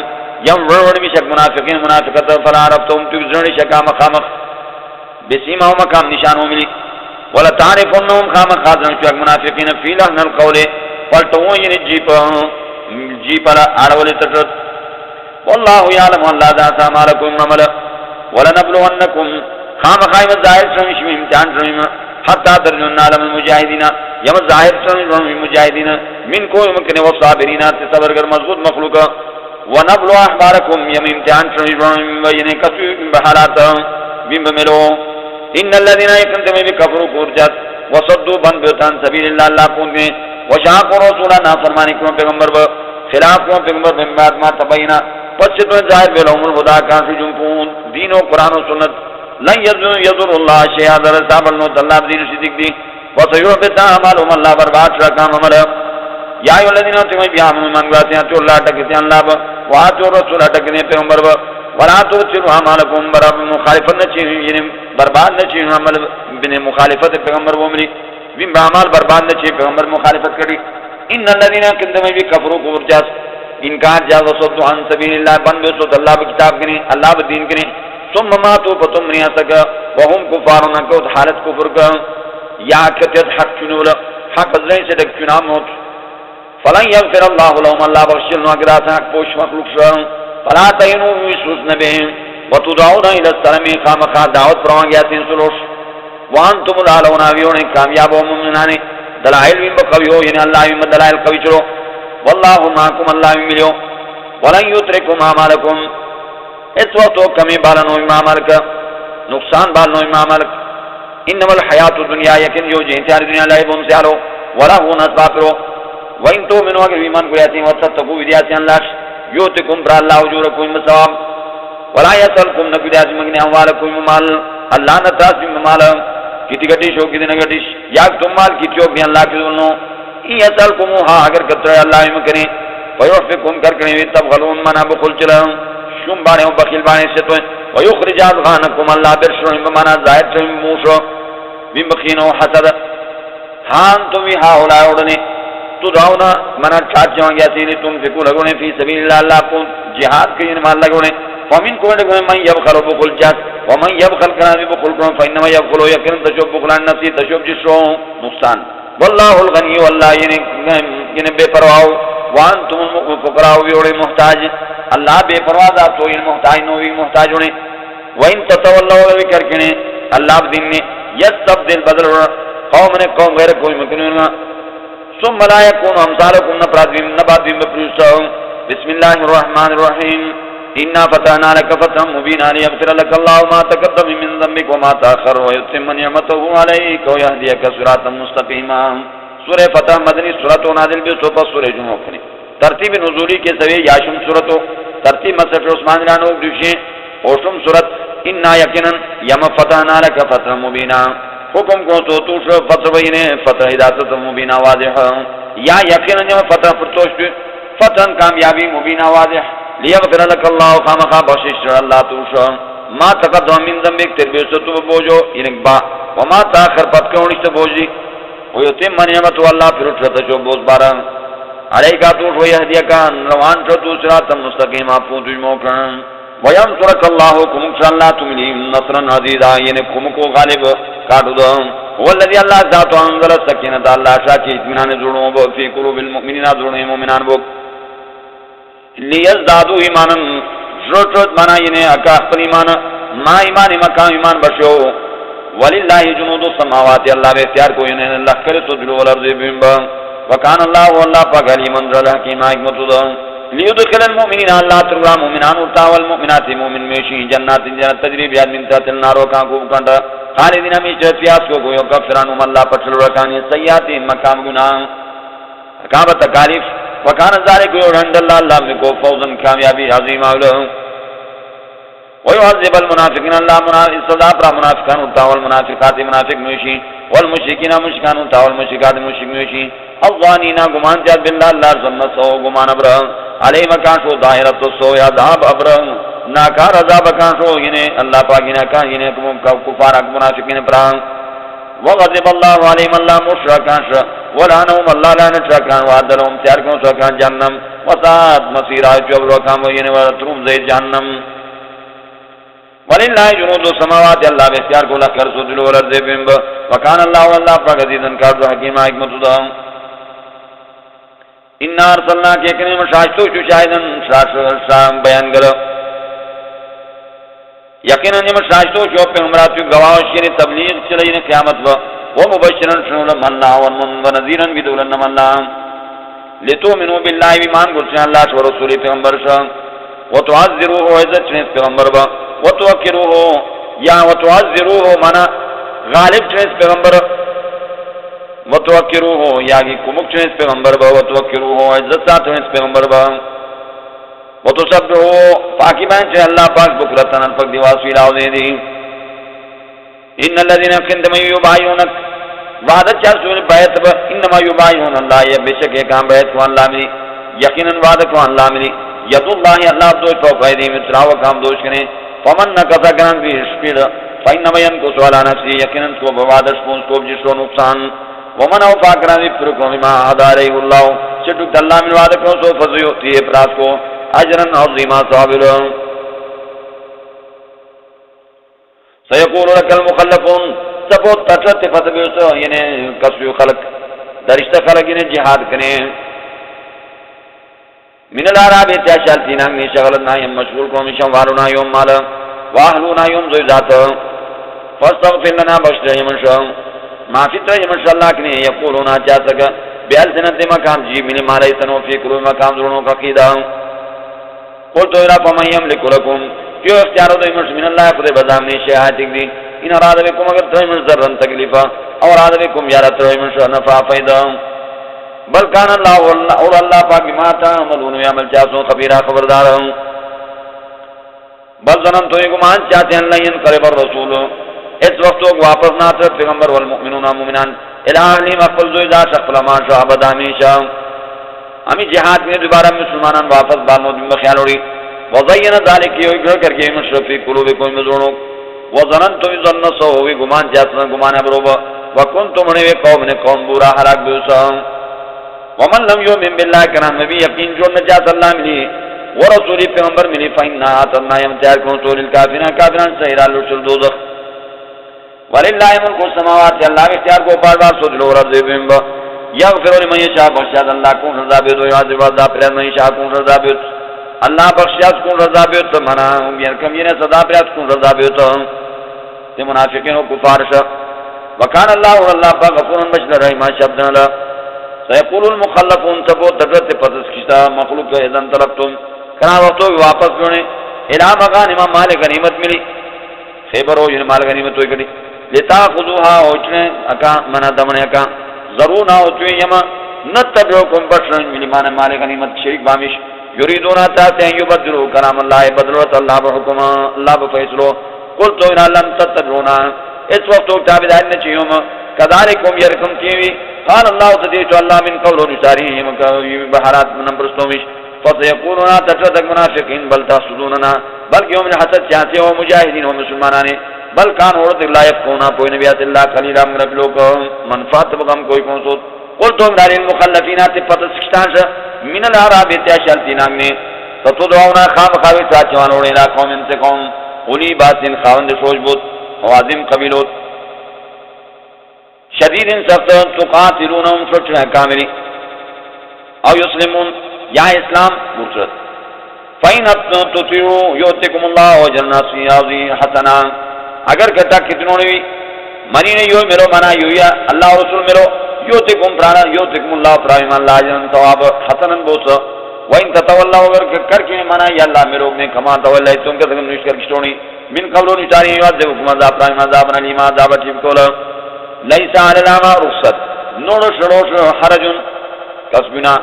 یم ورور بشک منافقین منافقت فلا عرفتهم تکزرنی شکا مخامخ بسیمہ مقام نشانوں ملی ولا تعرفونهم خام خاصن چوک منافقین فی لحن القول فلتو یعنی جیپ اڑول تٹت واللہ یعلم اللہ ذات اعمالکم عمل ولنبلونکم خام خائم ظاہر سمش میں امتحان سمیم حتی ترجن عالم المجاہدین یم ظاہر سمش مجاہدین من کو یمکن وصابرین صبر کر مضبوط مخلوق ونبلو احبارکم یم امتحان سمش یعنی کسو بحالات بیم بملو ان الذين يكذبون بكفروا كفرجت وصدوا عن سبيل الله اللہ پونے وشاقوا رسولنا فرمانی کو پیغمبر خلاف کو پیغمبر من بعد ما تبینا پس تو ظاہر بلهم الهدى کان سے جنپون دین و قرآن و سنت لن يضر الله شيئا ذر صابر نو اللہ دین صدق دی وسيحبط اعمالهم اللہ برباد رکھا عمل یا ایھا الذین آمنوا بیامنوا من غاتیا تو اللہ تکتے اللہ واتوا رسول تکنے پیغمبر ولا تبطلوا اعمالکم برب مخالفت نہ چین یعنی برباد نہ چین عمل بن مخالفت پیغمبر وہ ملی بن اعمال برباد نہ چین پیغمبر مخالفت کری ان الذين كذبوا بكفروا ورجاس انکار جا وصد عن سبیل اللہ بن بے سو اللہ کی کتاب کریں اللہ کے دین کریں ثم ماتوا فتم نہیں سکا وهم كفار کو حالت کفر کا یا کتت حق چنول حق ذین سے دک چنا موت فلن يغفر الله لهم اللہ بخشل نو اگر حق پوش مخلوق شو فلا تهنوا ويسوس نبهم وتدعون الى السلام خامخا دعوت پروان گیا تین سلوش وانتم العلون ویون کامیاب و مومنان دلائل بھی بقویو یعنی اللہ بھی دلائل قوی چلو واللہ معکم اللہ بھی ملیو ولن یترکم اعمالکم اس وقت تو کمی بالنو اعمالک نقصان بالنو اعمالک انما الحیات الدنیا یقین جو جہتیار دنیا لائب ان سے آلو ولہو نصبا کرو وَإِن تُؤْمِنُوا اگر ایمان کو یاتین وَتَتَّقُوا وِدِیَاتِ اللہ یؤتکم پر اللہ اجورکم بثواب ولا یسألکم نکدیات مگن اموالکم مال اللہ نہ تراس مال کتی گٹیش ہو کتی نہ گٹیش یا تم مال کی چوک بھی اللہ کی دونوں یسألکموها اگر کتر اللہ میں کریں فیوفکم کر کریں تبغلون منا بخل چلا شم بانے و بخیل بانے سے تو ویخرج اضغانکم اللہ برشرون بمانا ظاہر چلیں موشو بمخین و حسد ہاں تم بھی ہاں اولا اوڑنے تو داؤنا منا چھاٹ جوان گیا سیلی تم فکو لگونے فی سبیل اللہ کو جہاد کے انمال لگونے ومن کو لگونے من یبخل بخل جات ومن یبخل کنابی بخل کرن فإنما یبخلو یقن تشوب بخلان نفسی تشوب جسرو نقصان واللہ الغنی واللہ یعنی بے پرواہو وانتم فقراؤ بیوڑے محتاج اللہ بے پرواہ ذات تو ان محتاج نوی محتاج ہونے وَإِن تَتَوَلَّوْا وَبِكَرْكِنِ اللہ بدین نے یستبدل بدل قوم نے قوم غیر کوئی مکنون ثم لا يكون امثالكم نباتهم بفلوسا بسم الله الرحمن الرحيم إنا فتحنا لك فتحا مبينا ليغفر لك الله ما تقدم من ذنبك وما تأخر ويتم نعمته عليك ويهديك صراطا مستقيما سورہ فتح مدنی سورۃ نازل بھی سوپا سورہ جمعہ کھنے ترتیب نزولی کے سوے یاشم سورۃ ترتیب مصحف عثمان رانو دوشے اوشم سورۃ انا یقینا یم فتحنا لك فتحا مبینا حکم کو تو توش فتح بہینے فتح ہدایت مبینہ واضح یا یقینا یم فتح پرتوش فتح کامیابی مبینہ واضح لیغفر لك اللہ خامخا بخشش اللہ توش ما تقدم من ذنبك تربیت تو بوجو انکبا وما تاخر پت کونشت بوجی ویتم نعمت اللہ پھر اٹھتا جو بوز بارا علیکا توش ویہدیکا روان چھتو صراطا مستقیم آپ تجھ موکن وینصرک اللہ کمکش اللہ تملیم نصرا عزیزا یعنی کمکو غالب کاٹو دا والذی اللہ ذات انزل السکینت اللہ شاکی اتمنان ضروروں فی قلوب المؤمنین ضروروں مومنان بک لیزدادو ایمانا ضرورت مانا یعنی اکا اخبر ایمانا ما ایمان مکان ایمان بشو وللہ جنود السماوات اللہ بے اختیار کو یعنی اللہ کرے تو دلو والارض بمبا وکان اللہ واللہ پاک علیمن ذرا الحکیم حکمت دا لیدخل المؤمنین اللہ ترغا مومنان ارتا والمؤمنات مومن میشی جنات جنت تجریب یاد من تحت النار وکان کو کنڈا خالدین ہمیشہ پیاس کو گویو کفرانم اللہ پچھل رکانی سیاتی مقام گناہ اکابت تکالیف وکان ذالک گویو رحمد اللہ اللہ کو فوزن کامیابی عظیم آولو ويعذب المنافقين الله استضاف را منافقان ارتا والمنافقات منافق میشی والمشرکین مشرکان ارتا والمشرکات مشرک میشی الظانین گمان جات بالله اللہ ظن سو گمان ابر علی مکان شو ظاہرت سو یا عذاب ابر ناکار عذاب کان شو یعنی اللہ پاک نے کہا یعنی کفار منافقین پر وغضب الله عليهم الله مشرکان ولعنهم الله لعنت کان وعدلهم تیار کو کان جہنم وساعت مسیرا جو کام یعنی ورتم زی جہنم وللہ جنود السماوات اللہ بے اختیار کو لکر سدل والارض بمب وکان اللہ واللہ پاک عزیزن کارد حکیم حکمت دا انا ارسلنا کے کنیم شاشتو چو شاہدن شام بیان گر یقینا نیم شاشتو چو پیغمبرات چو گواہش یعنی تبلیغ چلین قیامت با ومبشرن شنول مننا ونذیرن بدولن مننا لتومنو باللہ بیمان گرچن اللہ شو رسولی پیغمبر شام وتعذروه عزت چنیس پیغمبر با وتوکروه یا وتعذروه مانا غالب چنیس پیغمبر وتوکروه یا کی کمک چنیس پیغمبر با وتوکروه عزت ساتھ چنیس پیغمبر با وتسبحوه پاکی بین چنی اللہ پاک بکرتن الفق دیواس ویلاو دے دی ان الذین قندم یبایونک وعدت چار سوئن بیعت با انما یبایون اللہ یہ بشک ایک ہم بیعت کو اللہ ملی یقینا وعدت کو اللہ ملی ید اللہ اللہ دوش فوق ایدی متراو کام دوش کریں فمن نکتا کرن بھی شپید فإنما ينقص على نفسه یقینا کو بوادش پونس کو جسو نقصان ومن اوفا کرن بھی پرکو بما عدارے اللہ چٹک اللہ من وعدہ کو سو فضیوتی اپراس کو اجرن عظیمہ صابر سیقول لك المخلفون سپوت تٹرت فتبیوسو یعنی کسوی خلق درشتہ خلق یعنی جہاد کریں من العراب اتشالتینا من شغلتنا یم مشغول کو من شوالنا یوم مالا واہلونا یوم زوی ذات فاستغفر لنا بشر من شاء ما فی ترجمہ اللہ کنے یقولون چا سکا بألسنت مقام جی من ما لیس فی قلوب مقام ضروروں کا قیدہ قلت الى فمن یملک لکم کیوں اختیار دو من اللہ خود بزامنی شیعات دی ان اراد بکم اگر ترجمہ ذرن تکلیفا اور اراد بکم یارا ترجمہ نفع فائدہ بل کان اللہ اور اللہ پاک بما تعملون یعمل چاسو خبیرہ خبردار ہوں بل ظنن تو گمان چاہتے ہیں اللہ قریب الرسول اس وقت واپس نہ آتے پیغمبر والمؤمنون مومنان الہی مقبل زویدہ شخص لما شاہ بدامیشا ہمیں جہاد میں دوبارہ مسلمانان واپس بالمود میں خیال ہوڑی وضین ذالک کی ہوئی گھر کر کے مشرفی قلوب کوئی مزرونوں وظنن تو ظن سو ہوئی گمان چاہتے ہیں گمان ابروب وکنتم انہی قوم نے قوم بورا حلاک بیوسا ومن لم یؤمن باللہ کرام نبی یقین جو نجات اللہ ملی ورسولی پیغمبر ملی فإننا آتنا یمتیار کن سول الکافرین کافران سہیرہ لوچل دوزخ وللہ ملک السماوات اللہ اختیار کو بار بار سوچ لو رب دیویم با یغفر لمن یشاء بخشیات اللہ کون رضا بیت و یعذب عذاب پر من یشاء کون رضا بیت اللہ بخشیات کون رضا بیت منا یرکم یہ صدا پر کون رضا بیت تے منافقین و کفار شا وکان اللہ اور اللہ پاک غفورا بخش رحیم شبدنا لا سيقول المخلفون تبو تدرت پتس کشتا مخلوق اذن طلبتم کنا وقتو واپس کرنے الہ مغانم مال غنیمت ملی خیبر ہو جن مال غنیمت ہوئی کری لتاخذوها اوچنے اکا منا دمنے اکا ضرور نہ اوچویں یما نتبعکم بشرن ملی مال غنیمت شریک بامیش یریدون تاتے ہیں یبدلو کلام اللہ بدلوت اللہ بحکم اللہ بفیصلو قلتو انہا لم تتبعونا اس وقتو تابدار نچیوم کذالکم یرکم کیوی قال اللہ تدیچو اللہ من قول و نشاریم بحرات نمبرستومیش فسیقولون تتردک منافقین بل تحسدوننا بلکہ ہم نے حسد چاہتے ہو مجاہدین و مسلمانانے بل کان عورت اللہ یفقونا پوئی نبیات اللہ خلیلہ مغرب لوگ منفات بغم کوئی کون سوت قلتو امدار المخلفینات پتسکشتانش من العراب اتیاشالتی نامنے فتدعونا خام خاوی ساچوان اوڑے لا قوم انتے قوم اولی باتن خاوند شوش بود وعظم قبیلوت شدید سخت تقاتلونهم شوچنا کاملی او یسلمون یا اسلام مرشد فَإِنْ تُطِيعُوا يُؤْتِكُمُ اللَّهُ أَجْرًا عَظِيمًا حسنا اگر کہتا کتنوں نے منی نے یو میرو منا یو یا اللہ رسول میرو یؤتکم پرانا یؤتکم اللہ پرانا اللہ اجرا ثواب حسنا بوس وَإِنْ تَتَوَلَّوْا اگر کر کے منا یا اللہ میرو نے کما تولى تم کے تم نش کر کشتونی من قبل نشاری یعذبکم عذاب پرانا عذاب علیما عذاب ٹھیک کولا ليس على الأعمى رخصت نور شروش حرج کسبنا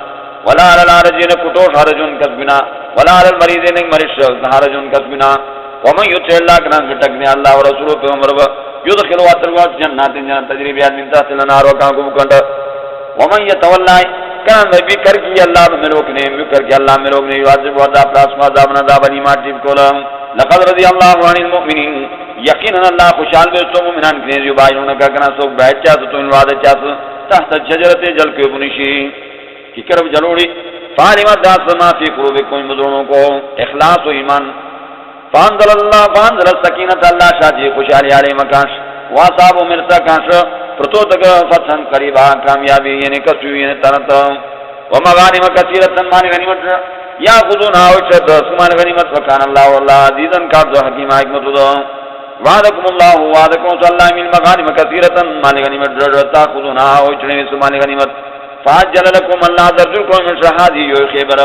ولا على العارجين كتوش حرج كسبنا ولا على المريضين مريض حرج كسبنا ومن يطع الله كان بتقني الله ورسوله پیغمبر يدخل واتروا جنات تجري من تحتها الانهار وكان كنت ومن يتولى كان نبي کر کی اللہ میں لوگ نے کر کے اللہ میں لوگ نے عذاب عذاب راسما عذاب عذاب علیما جب کولا لقد رضي الله عن المؤمنين یقینا اللہ خوشحال بے تو مومنان کے جو بھائیوں کا کنا سو بیٹھ جا تو ان وعدہ چا تحت شجرت جل کے بنشی کی کرب جلوڑی فالما ذات ما فی قلوبکم مذرونوں کو اخلاص و ایمان فانزل اللہ فانزل السکینۃ اللہ شادی خوشحالی علی مکانش واصاب مرسا کانش پرتو تک فتحن قریبا کامیابی یعنی کسو یعنی ترت و مغانم کثیرۃ مال غنیمت یا خذون اوچت سمان غنیمت وکان اللہ واللہ عزیزا قابض حکیم حکمت دو وعدکم اللہ وعدکم صلی اللہ من مغانم کثیرۃ مال غنیمت درتا خذون اوچنے سمان غنیمت فاجل لكم الله ذركم من شهادي خيبر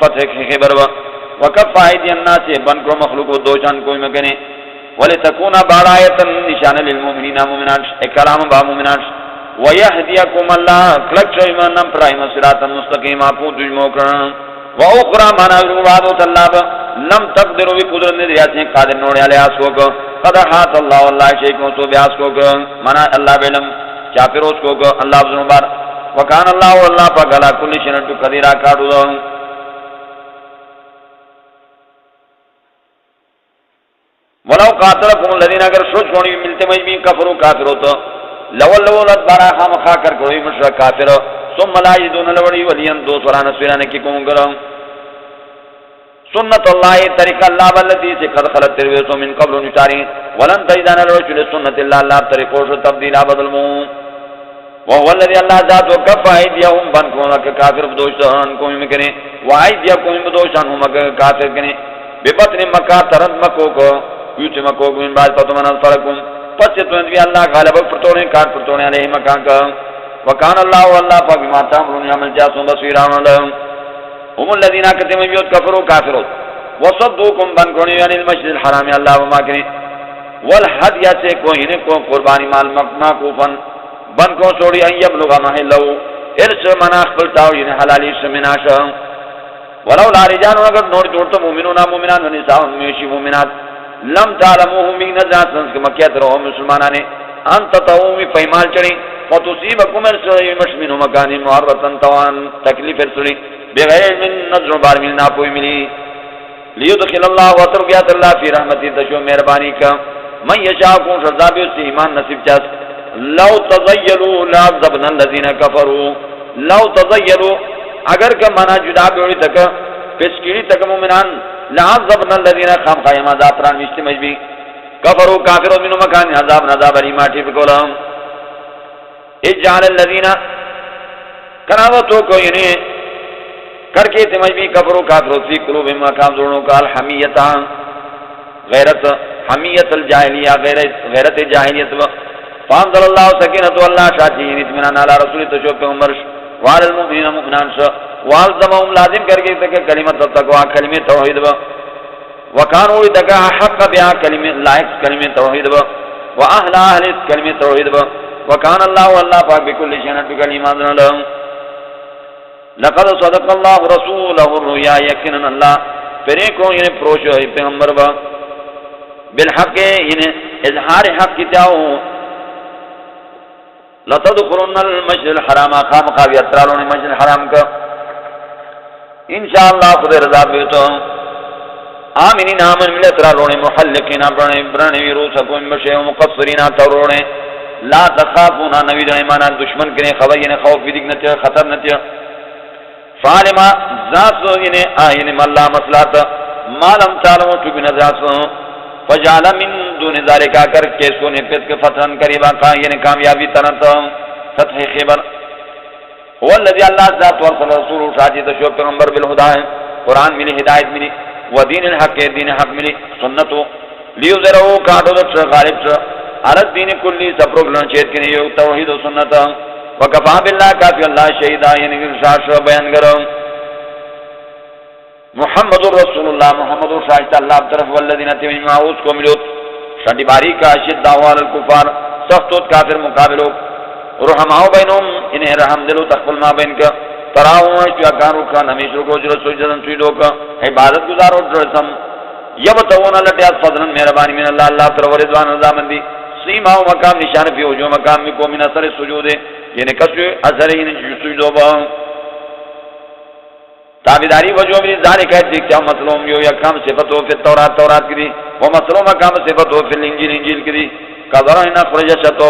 فتح خيبر وكف ايدي الناس بنكم مخلوق دو جان کوئی مگنے ولتكون برايه نشان للمؤمنين مؤمنان اكرام با مؤمنان ويهديكم الله كلك من برايم صراط مستقيم اپو دجموکرن واخرى منا وعد الله لم تقدروا بقدرت ذات قادر نوڑے علی اسو کو قد حات الله والله شيء کو تو بیاس کو منا اللہ علم چاپروس کو اللہ زبر وکان اللہ واللہ پاک علا کل شیء قدیر کاڑو دو ولو قاتلکم الذین اگر سوچ کونی ملتے مجمی کفرو کافر ہوتا لولولت بارا خام خا کر کوئی مشرک کافر ثم لا یجدون لولی ولین دو سران سویران کی کون کرم سنت اللہ طریقہ اللہ والذی سے قد خلت ترویسو من قبل نشاری ولن تجدان لوچل سنت اللہ اللہ طریقوں سے تبدیل بدلمو وهو الذي الله ذات وكف ايديهم بنكم كافر بدوشان کوئی مکنے وايديكم بدوشان هم کافر کنے ببطن مکہ ترد مکو کو یوت مکو من بعد فتمن فرقم پس تو انوی اللہ غالب پرتونے کار پرتونے علیہ مکان کا وکان اللہ واللہ پاک بما تعملون عمل جاسون بصیران لهم هم الذین کتم بیوت کفروا کافرون وصدوکم بن کونی یعنی المسجد الحرام اللہ وما کنی والحدیہ سے کوئی نے کو قربانی مال معکوفن بن کو چھوڑی ان یبلغ محلہ ارس مناخ پلتاو یعنی حلالی سمناش ولو لا رجال اگر نور جوڑتا مومنون مومنان و نساء میشی مومنات لم تعلموهم بی نزاع سنس مکیت رہو مسلمانانے انت تاومی پیمال چڑی فتصیبکم ارسلی مشمن مکانی معرطن توان تکلیف ارسلی بغیر من نظر بار من ناپوی ملی لیدخل اللہ وطرقیات اللہ فی رحمتی تشو مہربانی کا من یشاکون شرزابی اس ایمان نصیب چاس لو تضیلوا لعذبنا الذین کفروا لو تضیلوا اگر کہ مانا جدا بیوڑی تک پسکیری تک مومنان لعذبنا الذین خام قائم عذاب پران مشتی مجبی کفروا کافروا منو مکان عذاب نذاب علی ماٹی بکولم اجعل الذین کراوتو کو یعنی کر کے تمجبی کفروا کافروا فی قلوب مقام زورنوں کا الحمیتا غیرت حمیت الجاہلیہ غیرت جاہلیت فانزل اللہ سکینت اللہ شاچی اطمینان علی رسول تشو پیغمبر وعلى المؤمنین مؤمنان شا والزمهم لازم کر کے تک کلمت التقوی کلمہ توحید با وکانوا تک حق بها کلمہ لائق کلمہ توحید با واهل اهل کلمہ توحید با وکان اللہ والله پاک بكل شيء بكلمات لهم لقد صدق الله رسوله الرؤيا یقینا اللہ پرے کو یہ پروش ہے پیغمبر با بالحق یہ اظہار حق کی تاو لتدخلن المسجد الحرام خام خاوی اترالون مسجد الحرام کا انشاءاللہ خود رضا بیتو آمینین آمن مل اترالون محلقین برنوی روسکو مشے مقصرین تورون لا تخافونا نوید ایمانا دشمن کنے خوین خوف دیکھ نتیا خطر نتیا فعلما ذات آئین ملا مسلات مالم تعلمو تو بنذات فجعل من دون ذالک کر کے سونے پیت کے فتحن قریبا یعنی کامیابی تنت فتح خیبر هو الذي اللہ ذات ورسل رسول شاجی تشو پیغمبر بالہدا ہے قرآن ملی ہدایت ملی ودین الحق دین حق ملی سنتو لیوزرہو کانٹو دکش غالب شا عرد دین کلی سپروگلن چیت کنی یو توحید و سنت وکفا باللہ کافی اللہ شہیدہ یعنی گرشاش بیان گرم محمد رسول اللہ محمد شاہد اللہ طرف والذین تمین معاوض کو ملوت شدی باری کا شدہ وال الکفار سختوت کافر مقابلو رحماؤ بینهم انہیں رحم دلو تقبل ما بین کا تراؤں اشتیا کارو کا نمیش رکو جرس سجدن سجدو کا عبادت گزارو جرسم یبتون لٹیات فضلن مہربانی من اللہ اللہ طرف ورضوان رضامندی سیماؤ مقام نشان فی وجو مقام میں کو من اثر سجود یعنی کسو اثر یعنی سجدو با تابداری وجہ میں ذالک ہے کیا مسلوم یو یا کام صفت ہو فی التورات تورات کی دی وہ مسلوم کام صفت ہو فی الانجیل انجیل کی دی قدر ان اخرج شتو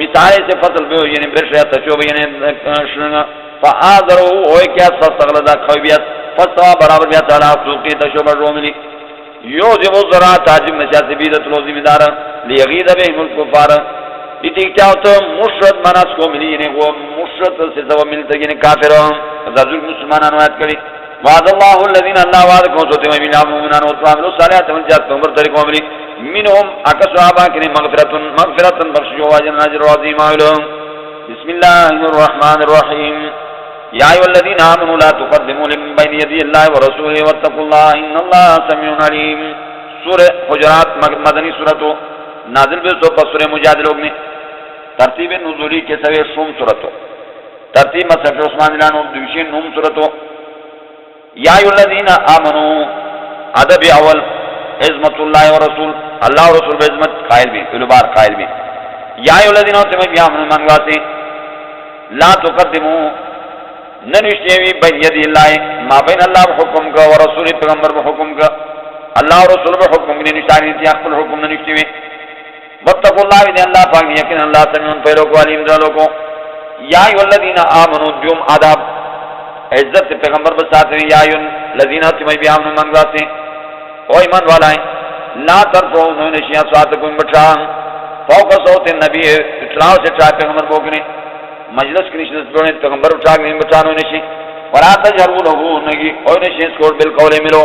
مثال سے فصل بے یعنی برشیا تشو یعنی شنگا فآذرو ہوئے کیا فاستغلظ خویت فاستوى برابر بیا تعالی سوقی تشو بر روملی یو جو ذرا تاجم نشاط بیدت لو ذمہ دار لیغید بهم الکفار یہ کیا تو مشرد مناس کو ملی یعنی وہ مشرد سے سبب ملتا یعنی کافر ذل مسلمانان وعد کری وعد اللہ الذین اللہ وعد کو سوتے میں بنا مومنان و تعاملوا صالحات من جات عمر طریقوں عملی منهم اکثروا کہ مغفرۃ بخش جو اجر اجر عظیم علم بسم اللہ الرحمن الرحیم یا ایھا الذین آمنوا لا تقدموا بین یدی اللہ ورسولہ واتقوا اللہ ان اللہ سمیع علیم سورہ حجرات مدنی سورۃ نازل بے سو پس سورہ مجادلہ نے ترتیب نزولی کے سوے شوم سورتو ترتیب مصحف عثمان لانو دوشین نوم سورتو یا ایھا الذین آمنو ادب اول عظمت اللہ و رسول اللہ و رسول بعظمت قائل بھی البار قائل بھی یا ایھا الذین تم بھی امن منگواتے لا تقدمو ننشتیوی بین یدی اللہ ما بین اللہ حکم کا و رسول پیغمبر حکم کا اللہ و رسول حکم نے نشانی تھی اخبر حکم ننشتیوی واتقوا اللہ ان اللہ پاک یقین اللہ سمیع پیرو کو علیم جانو کو یا ایھا الذین آمنوا جم آداب عزت سے پیغمبر بساتے ہیں یا ایھا الذین تمہیں بھی آمنوا منگواتے ہیں او ایمان والائیں لا ترفعوا انہوں نے شیعہ سواتکم بٹھا فوق صوت نبی اٹھلاؤ سے چاہے پیغمبر بوکنے مجلس کی نشنس بڑھنے پیغمبر اٹھا کے بٹھانو نشی ولا تجہروا لہو نگی او نشی اس کوڑ بالقول ملو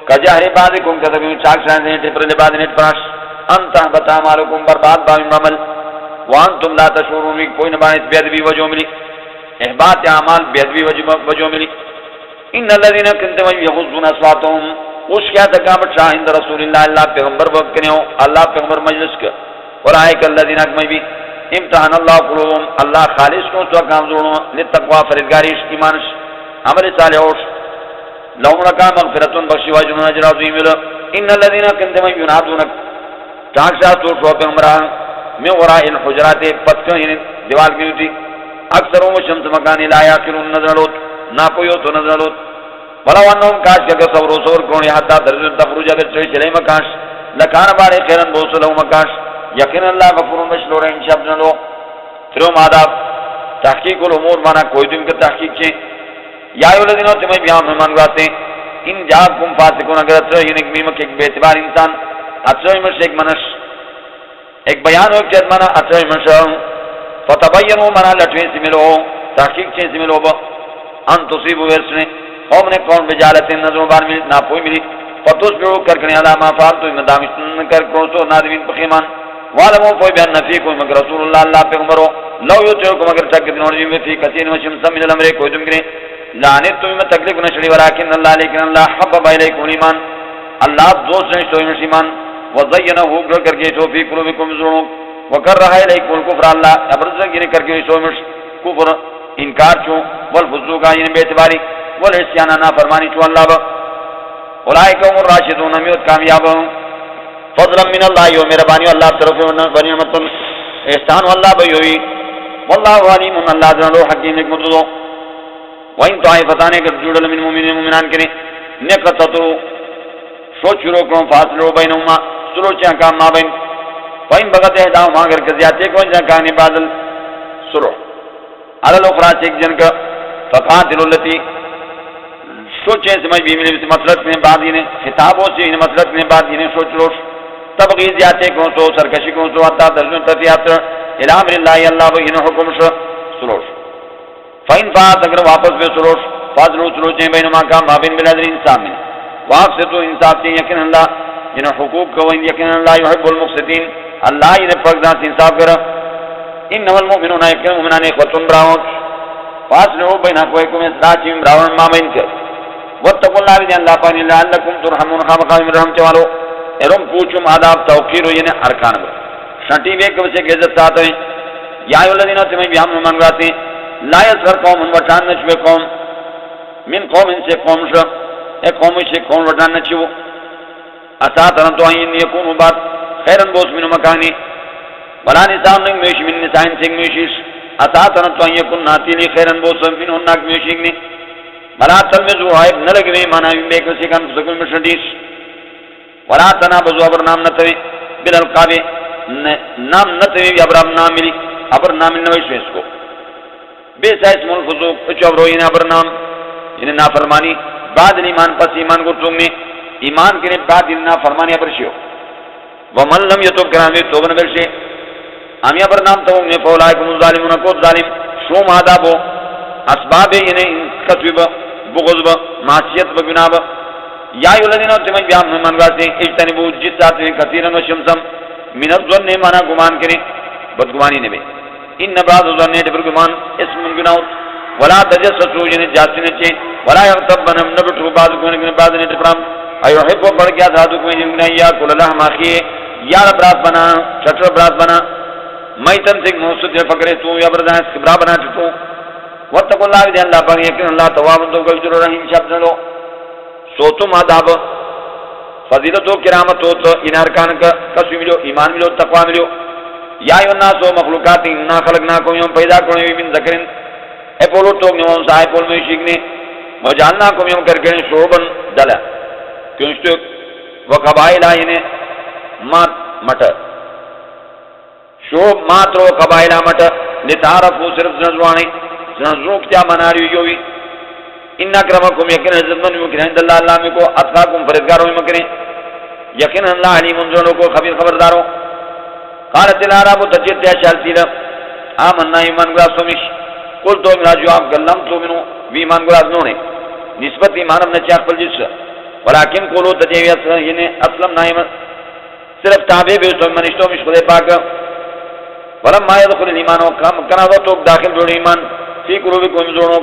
کجہر بعضکم کذبین چاک شاہد ہیں ٹپر لباد نیٹ پراش ان تحبط اعمالکم برباد باوی عمل وانتم لا تشعرون کوئی نبانیت بیدبی وجہ ملی احباط اعمال بیدبی وجہ ملی ان الذین کنتم یغضون اصواتهم اس کیا تکامت شاہ عند رسول اللہ پیغمبر وقت کرنے ہو اللہ پیغمبر مجلس کا اولئک الذین اکمئی بھی امتحان اللہ قلوبهم اللہ خالص کو تو کام زوروں للتقوی فرزگاریش ایمانش عمل صالحوش لهم لکا مغفرتون بخشی واجنون اجر عظیم ان الذین کنتم ینادونک تاکشا تو شو پیغمبران میں وراء الحجرات پتکن یعنی دیوال کی ہوتی اکثر شمس مکانی لا یاکلون نظرلوت نہ کوئی ہو تو نظرلوت ولو انہم کاش کہ صبر و صبر کرونی حتی درجن تخرج اگر چلے مکاش لکان بارے خیرن بوس لہو مکاش یقین اللہ غفور مشلو رحم شب جنلو ترم آداب تحقیق الامور مانا کوئی دن کا تحقیق چھے یا ایو الذین تمہیں بیان مہمان گاتے ان جاکم فاسقون اگر اتر یہ نکمیمک ایک بیعتبار انسان اتر مش ایک منش ایک بیان ہو کہ مانا اتر مش فتبینوا مانا لٹویں سے ملو تحقیق چھے سے ملو با ان تصیبوا ورسنے قوم نے قوم بجالت نظر بار ملی ناپوئی ملی فتصبحوا کرکنے علامہ فالتو امدامشن کر کرسو نادمین پخیمان وعلموا کوئی بیان نفی کوئی مگر رسول اللہ اللہ پیغمبرو لو یوتیوکم اگر تک دنوں جیوے فی کثیر وشمسا من الامر کوئی دم کرے لعنت تو میں تکلیف نشڑی ولیکن اللہ لیکن اللہ حبب الیکم ایمان اللہ دوست نے تو ایمان وزینہ گر کر کے تو فی قلوبکم ذنوب وکرہ الیکم الکفر اللہ ابرز گنے کر کے تو کفر انکار چوں والفسوق یعنی بے اعتباری والعصیان نافرمانی چوں اللہ با اولئک هم الراشدون میت کامیاب فضلا من اللہ یو مہربانی اللہ طرف نعمت احسان اللہ بھئی واللہ علیم اللہ ذو حکیم حکمت دو وَإِن طَائِفَتَانِ كَرْجُوڑَ لَمِنْ مُؤْمِنِينَ مُؤْمِنَانِ کریں نِقَتَتُ سوچ شروع کروں فاصلو بینہما سلو چاکا ما بین وَإِن بَغَتْ احداہما اگر کزیاتے کو چاکا نبادل سلو علی الاخرى چیک جن کا فقاتل اللتی سوچیں سمجھ بھی ملی مسلط میں بعد انہیں خطابوں سے انہیں مسلط میں بعد انہیں سوچ لوش تبغی زیادے کو تو سرکشی کو تو حتی درجن تفیات الامر اللہ اللہ انہیں حکم سلوش فَإِن فَعَتْ اگر واپس بے سلوش فاضلو سلوچیں بینما کا مابین بلادر انسان میں واپس تو انصاف چیں یقین اللہ جنہیں حقوق کو یقین اللہ یحب المقسطین اللہ انہیں فرقدان سے انصاف کر انما المؤمنون یقین مومنان اخوتن براؤن فاصلو بین اخویکم اصلاحیم براؤن مابین کر واتقوا اللہ بجان اللہ پانی لعلکم ترحمون خامقام رحم چوالو ارم پوچھم آداب توقیر ہو یعنی ارکان بر شنٹی بے کب سے عزت ساتھ ہوئے یا ایوالذین تمہیں بیام منگواتے لا یسخر قوم وٹان نچوے قوم من قوم ان سے قوم شا ایک قوم سے قوم وٹان نچو اساترن تو آئین یکون بات خیرن بوس من مکانی ولا نسان نگ میش من نسائن سنگ میشیش اساترن تو آئین یکون ناتیلی خیرن بوس من ہنناک میشنگنی ولا تلمزو عیب نلگوی مانا بے کسی کن سکن مشندیش ولا تنابزو ابر نام نتوی بالالقابی نام نتوی ابر نام ملی ابر نام نویشو اس کو بے سائس ملفظوق اچو ابرو یعنی ابر نام یعنی نافرمانی بعد ایمان پس ایمان کو تم نے ایمان کے بعد نافرمانی ابر شیو ومن لم یتوب کرانوی توبن برشی امی ابر نام تو نے فولائکم الظالمون کو ظالم شوم آدابو اسباب یعنی قصب بغضب معصیت و گناہ یا ایوالذین تمہیں بیان منگواتے اجتنبو جس ساتھ میں کثیرن و شمسم من الظن مانا گمان کریں بدگمانی نبی ان بعض الظن ڈبر گمان اسم گناہ ولا تجسسوا یعنی جاسوسی نچے ولا یغتب بنم نبٹو بعض کو بعض نے ڈبرام ایحب بڑھ گیا ساتھ کو جن یا کل لحم اخی یا برات بنا چٹر برات بنا میتن سے موسد فکرے تو یا بردان کبرا بنا چتو واتقوا اللہ بجان اللہ پر یقین اللہ تواب تو گلجر رحیم شب نلو سوتم آداب فضیلت و کرامت ہو تو ان ارکان کا کسو ملو ایمان ملو تقوی ملو یا ایو الناس و مخلوقات انا خلقناکم یوم پیدا کرنے من ذکرن اے پولو توک نیوان صاحب پول میں شیگنے وجعلناکم یوم کرکنے شعوبن دلا کیونچہ وقبائل آئینے مات مٹر شعوب مات رو قبائل مٹر لتعرفو صرف نزوانے نزوک کیا مناری ہوئی ان اکرمکم یقین عزت من یقین عند اللہ اللہ میں کو اتقاکم فرزگاروں میں مکریں یقین اللہ علیم انزونوں کو خبیر خبرداروں قالت العرب تجد یا شالتی لم آمنا ایمان گراز سمش قل تو امرا جواب گلم تو منو وی ایمان گراز نونے نسبت ایمانم نچاق پل جس ولیکن قولو تجیوی یعنی اسلم نائم صرف تابع بھی اس منشتوں میں خدا پاک ولما يدخل الایمان کم کنا وہ تو داخل جوڑ ایمان فی قلوبکم زونو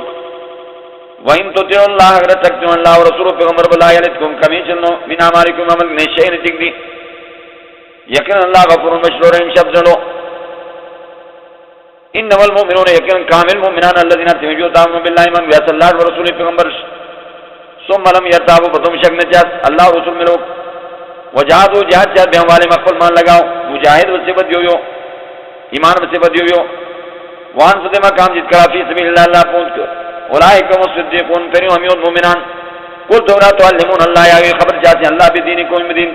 وَإِن تُطِيعُوا اللَّهَ اگر تکتم اللہ و رسول پیغمبر بلا یلتکم کمی چلنو من اعمالکم عمل نشین چک دی یقین اللہ غفور مشرور ان شب جلو انما المؤمنون یقین کامل مومنان الذين تمجوا تامن بالله من بیاس اللہ و رسول پیغمبر ثم لم يرتابوا بتم شک نجات اللہ و رسول ملو وجاہدوا جہاد جہاد بہم والے مقبل مان لگاؤ مجاہد وصفت دیو ایمان وصفت دیو وان صدمہ کام جت کرا فی سبیل اللہ پہنچ کر اولئک هم الصدیقون فریو ہمیون مومنان قل تولا تعلمون اللہ یا خبر چاہتے ہیں اللہ بدینکم بدین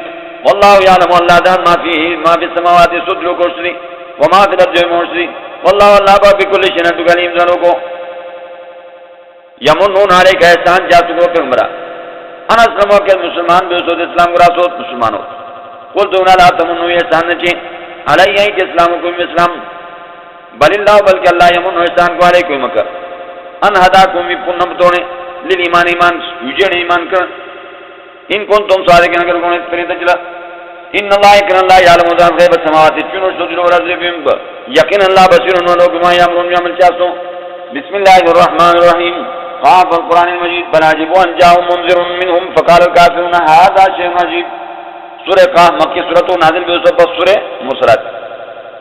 واللہ یعلم اللہ دان ما فی السماوات صدر کو شری وما فی الارض موشری واللہ اللہ بکل شیء علیم جانو کو یمنون علیک احسان جاتو کو پیغمبرا انا اسلمو کہ مسلمان بے سود اسلام گرا سود مسلمانوں قل تولا لا تمنو احسان نچے علیہ کہ اسلام کو اسلام بل اللہ بلکہ اللہ یمن احسان کو علیکم مکر ان ہداکم بکنم تونے للایمان ایمان یوجن ایمان کر ان کن تم صادقین اگر کونے پرین تجلا ان اللہ یقین اللہ یعلم غیب السماوات چنو صدر و رضی بیم یقین اللہ بصیر انہوں بما یامرون یعمل چاہتوں بسم اللہ الرحمن الرحیم قاف القرآن المجید بل عجبوا ان جاءهم منذر منهم فقال الكافرون هذا شيء عجیب سورہ قاف مکی سورۃ نازل بے سبب سورہ مسرت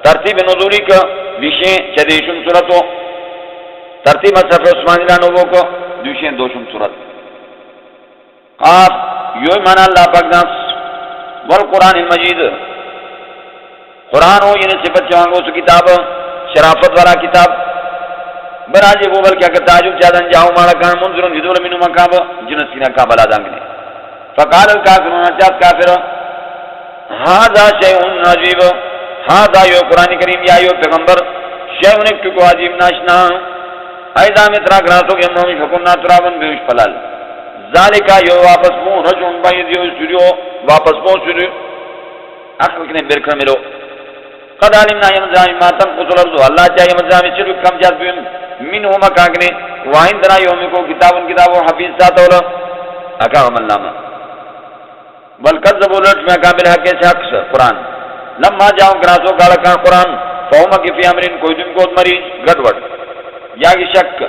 ترتیب نزولی کا وشے چدیشم سورۃ ترتیب صرف عثمان لانو کو دوشیں دوشم صورت قاف یو مانا اللہ پاک ناس والقرآن المجید قرآن ہو یعنی صفت چوانگو سو کتاب شرافت والا کتاب براجی وہ بلکہ اگر تعجب چاہدن جاؤ مارا کان منظرون حضور منو مقاب جنس سینہ کعب الادانگنے فقال الکافرون چاہت کافر هذا شیء عجیب هذا یو قرآن کریم یا یو پیغمبر شیء اکتو کو عجیب ناشنا ایضا مترا گراسو کہ ہم شکرنا ترابن بیوش پلال ذالکا یو واپس مو رجون باید یو سوریو واپس مو سوریو اخر کنے برکر ملو قد علمنا یمزامی ماتن قصول ارزو اللہ چاہیے مزامی چلو کم جات بیم من ہوما کاکنے وائن درا یومی کو کتابن کتاب و حفیظ ساتولا اکاغم اللہ والکذب الرج میں کامل حق سے حق سے قرآن لما جاؤں گراسو کالکان قرآن فہما کی فی امرین کوئی دن کو مریض گڑوڑ یا کی شک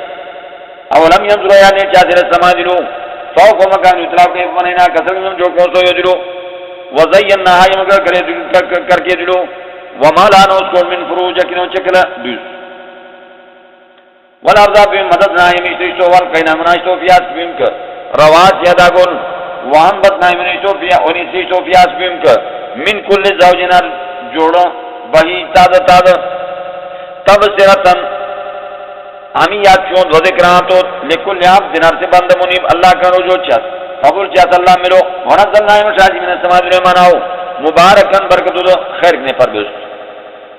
اولم ینظروا یا نے چاہتے رسما دلو فوق مکان اطلاق کے منینا کسر میں جو کو سو دلو وزیننا یم کر کے دلو وما لا نذكر من فروج کنو چکلا دوس والارض بهم مدد نایم استو وال کینا مناشتو فیاس بهم ک رواج یادا گون وان بد نایم استو فیا اونی استو فیاس بهم ک من کل زوجنا جوڑو بہی تاز تاز تبصرتن آمی یاد چون دو ذکراتو لکل یاب دینار سے بند منیب اللہ کا رجوع چاہت قبول چاہت اللہ ملو ونزل نائم شاہدی من السماد رحماناو مبارکن برکتو دو خیر کنے پر بیست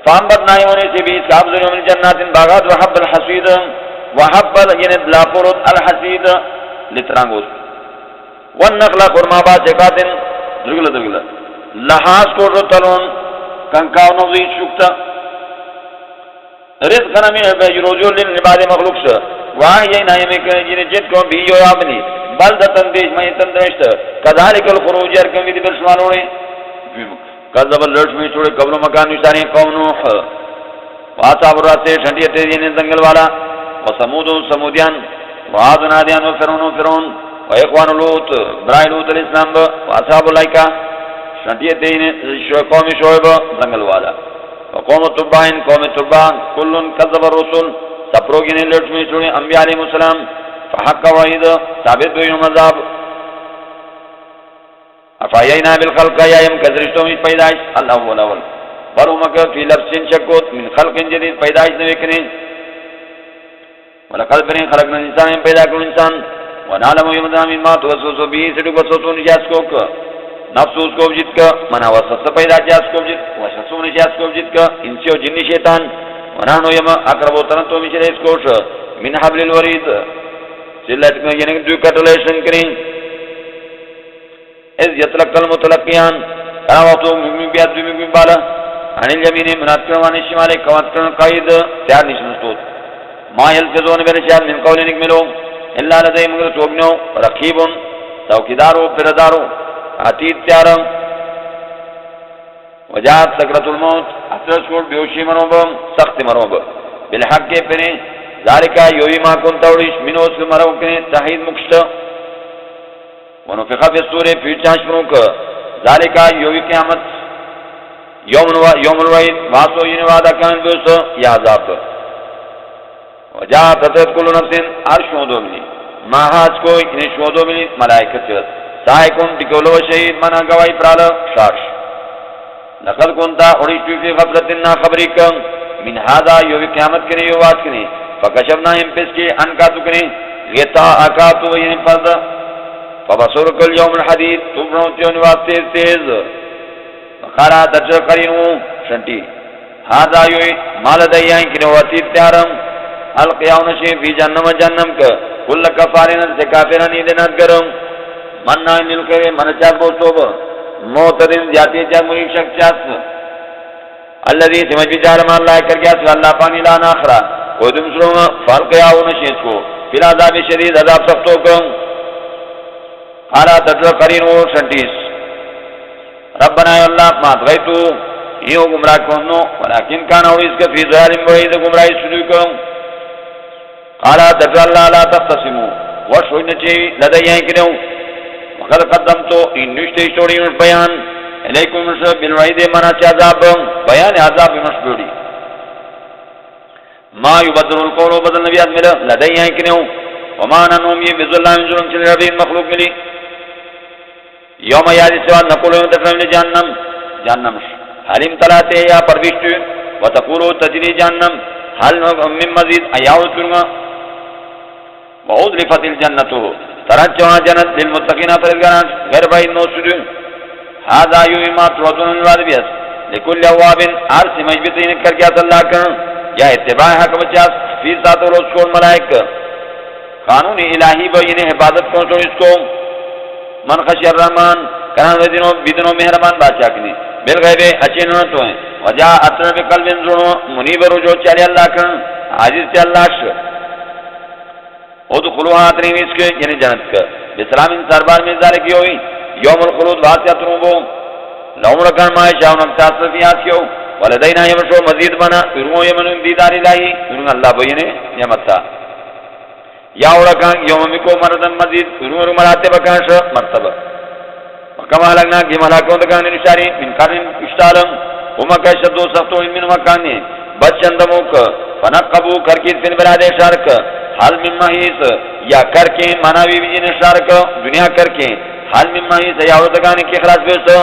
فان بد نائم ہونے سے بھی اسکاب ذریع من جنات باغات وحب الحسید وحب یعنی لاپورت الحسید لترانگوز والنقل قرما با چکاتن درگل لحاظ کو رتلون کنکاو نوزی شکتا رزق نمی روزو لنباد مخلوق سے واہ یہ نائم جنہیں جت کو بھی جو آبنی بلدتن دیش میں تندرشت کذالک الخروج ارکم بھی برسوانوں نے قذب اللرش میں چھوڑے قبل مکان نشانی قوم نوح واصحاب الرس ٹھنڈی تیزی نے جنگل والا وثمود سمودیان وعاد نادیان وفرعون واخوان لوط برائے لوط علیہ السلام واصحاب الایکہ ٹھنڈی تیزی قوم شعیب جنگل والا وقوم تبعین قوم تبع کلن کذب الرسل سپروگی نے لرش میں چھوڑے انبیاء علیہ السلام فحق وعید ثابت بینہم عذاب افاینا بالخلق یایم کذرشتو میں پیدائش الاول اول برمک فی لبس شکوت من خلق جدید پیدائش نوے کنے ولقد بنی خلقنا انسان پیدا کرو انسان ونعلم یمدنا من ما توسوسو بھی سڑک وسوسو نجاس کو نفسوس کو جت کا منا وسوسہ پیدا جاس کو جت وسوسو نجاس کو جت کا انسی و جنی شیطان ونحنو یم اقربو تنتو مشرے اس کوش من حبل الورید سلت میں یعنی دو کٹلیشن کریں از یطلق المتلقیان کنا وقتو مگمی بیاد مگمی بالا عن الیمین منات کروان الشمال قوات کرن قائد تیار نشنستود ما یلفظون برشاد من قول نکملو اللہ لدے مگر توبنو رقیبن توقیدارو پردارو عتید تیارم وجاءت سکرۃ الموت اثر چھوڑ بیوشی منوب سخت منوب بالحق کے پنے ذالک یوی ما کنت اوڑیش منوس مرو کنے تحید مکشت ونفخ فی الصور پھر چاشمروک ذالک یوی قیامت یوم الوعید واسو ین وعدہ کان بیوس یا عذاب وجاءت کل نفس ہر شودو ملی ما حاج کو انہیں شودو ملی ملائکت سائکن ٹکولو شہید منا گواہی پرال شاش لقد کنتا اڑیشتو فی غفلت نا خبری کن من هذا یوی قیامت کنے یو وات کنے فکشفنا امپس کی انکا تکنے غطا اکاتو یعنی پرد فبصور کل یوم الحدید تبرون تیونی وات تیز تیز فقارا درجہ قرینو شنٹی هذا یوی مال دیائیں کنے واتید تیارم القیاون شی فی جنم جنم کا کل کفارین سے کافرانی دینات گرم من نائن نلکے من چاک بوستوب موتدن زیادی چاک مریک شک چاک اللذی سمجھ بھی جارم اللہ کر گیا سو اللہ پانی لانا آخرا کوئی دم سروں فالقیاون شی اس کو فی العذاب شدید عذاب سختوں کو حالا تجر قرین و شنٹیس ربنا اللہ مات غیتو یہ گمراہ کنو ولیکن کانا ہوئی اس کے فی ظالم وعید گمراہی سلوی کروں قالا تجر اللہ لا تختصمو وشوئی نچی لدیائیں کنو وقد قدمتو ان نشتے شوڑی مش بیان علیکم مشب بالوعید منا چی عذاب بیان عذاب مشبوڑی ما یبدل القول بدل نبی ازمیر لدیائیں کنو وما ننوم یہ بذلہ من ظلم چلی ربی مخلوق ملی یوم یادی سوال نقولو تفرم جہنم جہنم حلیم تلاتے یا پروشتو وتقولو تجری جہنم حل من مزید ایاو ترما وعودلفت الجنتو ترچونا جنت للمتقین پرزگران غیر باید نوسدو هذا یوی ما تروتون الواد بیس لکل اواب عرص مجبتین کر کیا اللہ کرن یا اتباع حق بچاس فی سات و روز کون ملائک قانون الہی بین حفاظت پہنچو اس کو من خشی الرحمن کران ودینو بیدنو مہربان بادشاہ کنی بالغیب اچین نتو ہیں وجا اطر بقلب انزرنو منیب رجوع چالی اللہ کرن عاجز تی اللہ شو ادخلوها ترین اس کے یعنی جنت کا بسلام ان سربار میں ذالک ہوئی یوم الخلود واسعت روبو لهم رکان ما شاون اکتاس فیات کیو ولدینا یمشو مزید بنا ارمو یمن دیدار الہی ارمو اللہ بینے یمتا یا رکان یوم مکو مردن مزید ارمو مراتب کانش مرتبہ وکما لگنا کی ملاکوں دکان نشاری من قرن اشتالم ومکا شدو سختو من مکانی بچندموک فنقبو کرکیز فن براد شارک حال من محیث یا کر کے مناوی بیجین شارک دنیا کر کے حال من محیث یا عورتگانی کی خلاص بیسو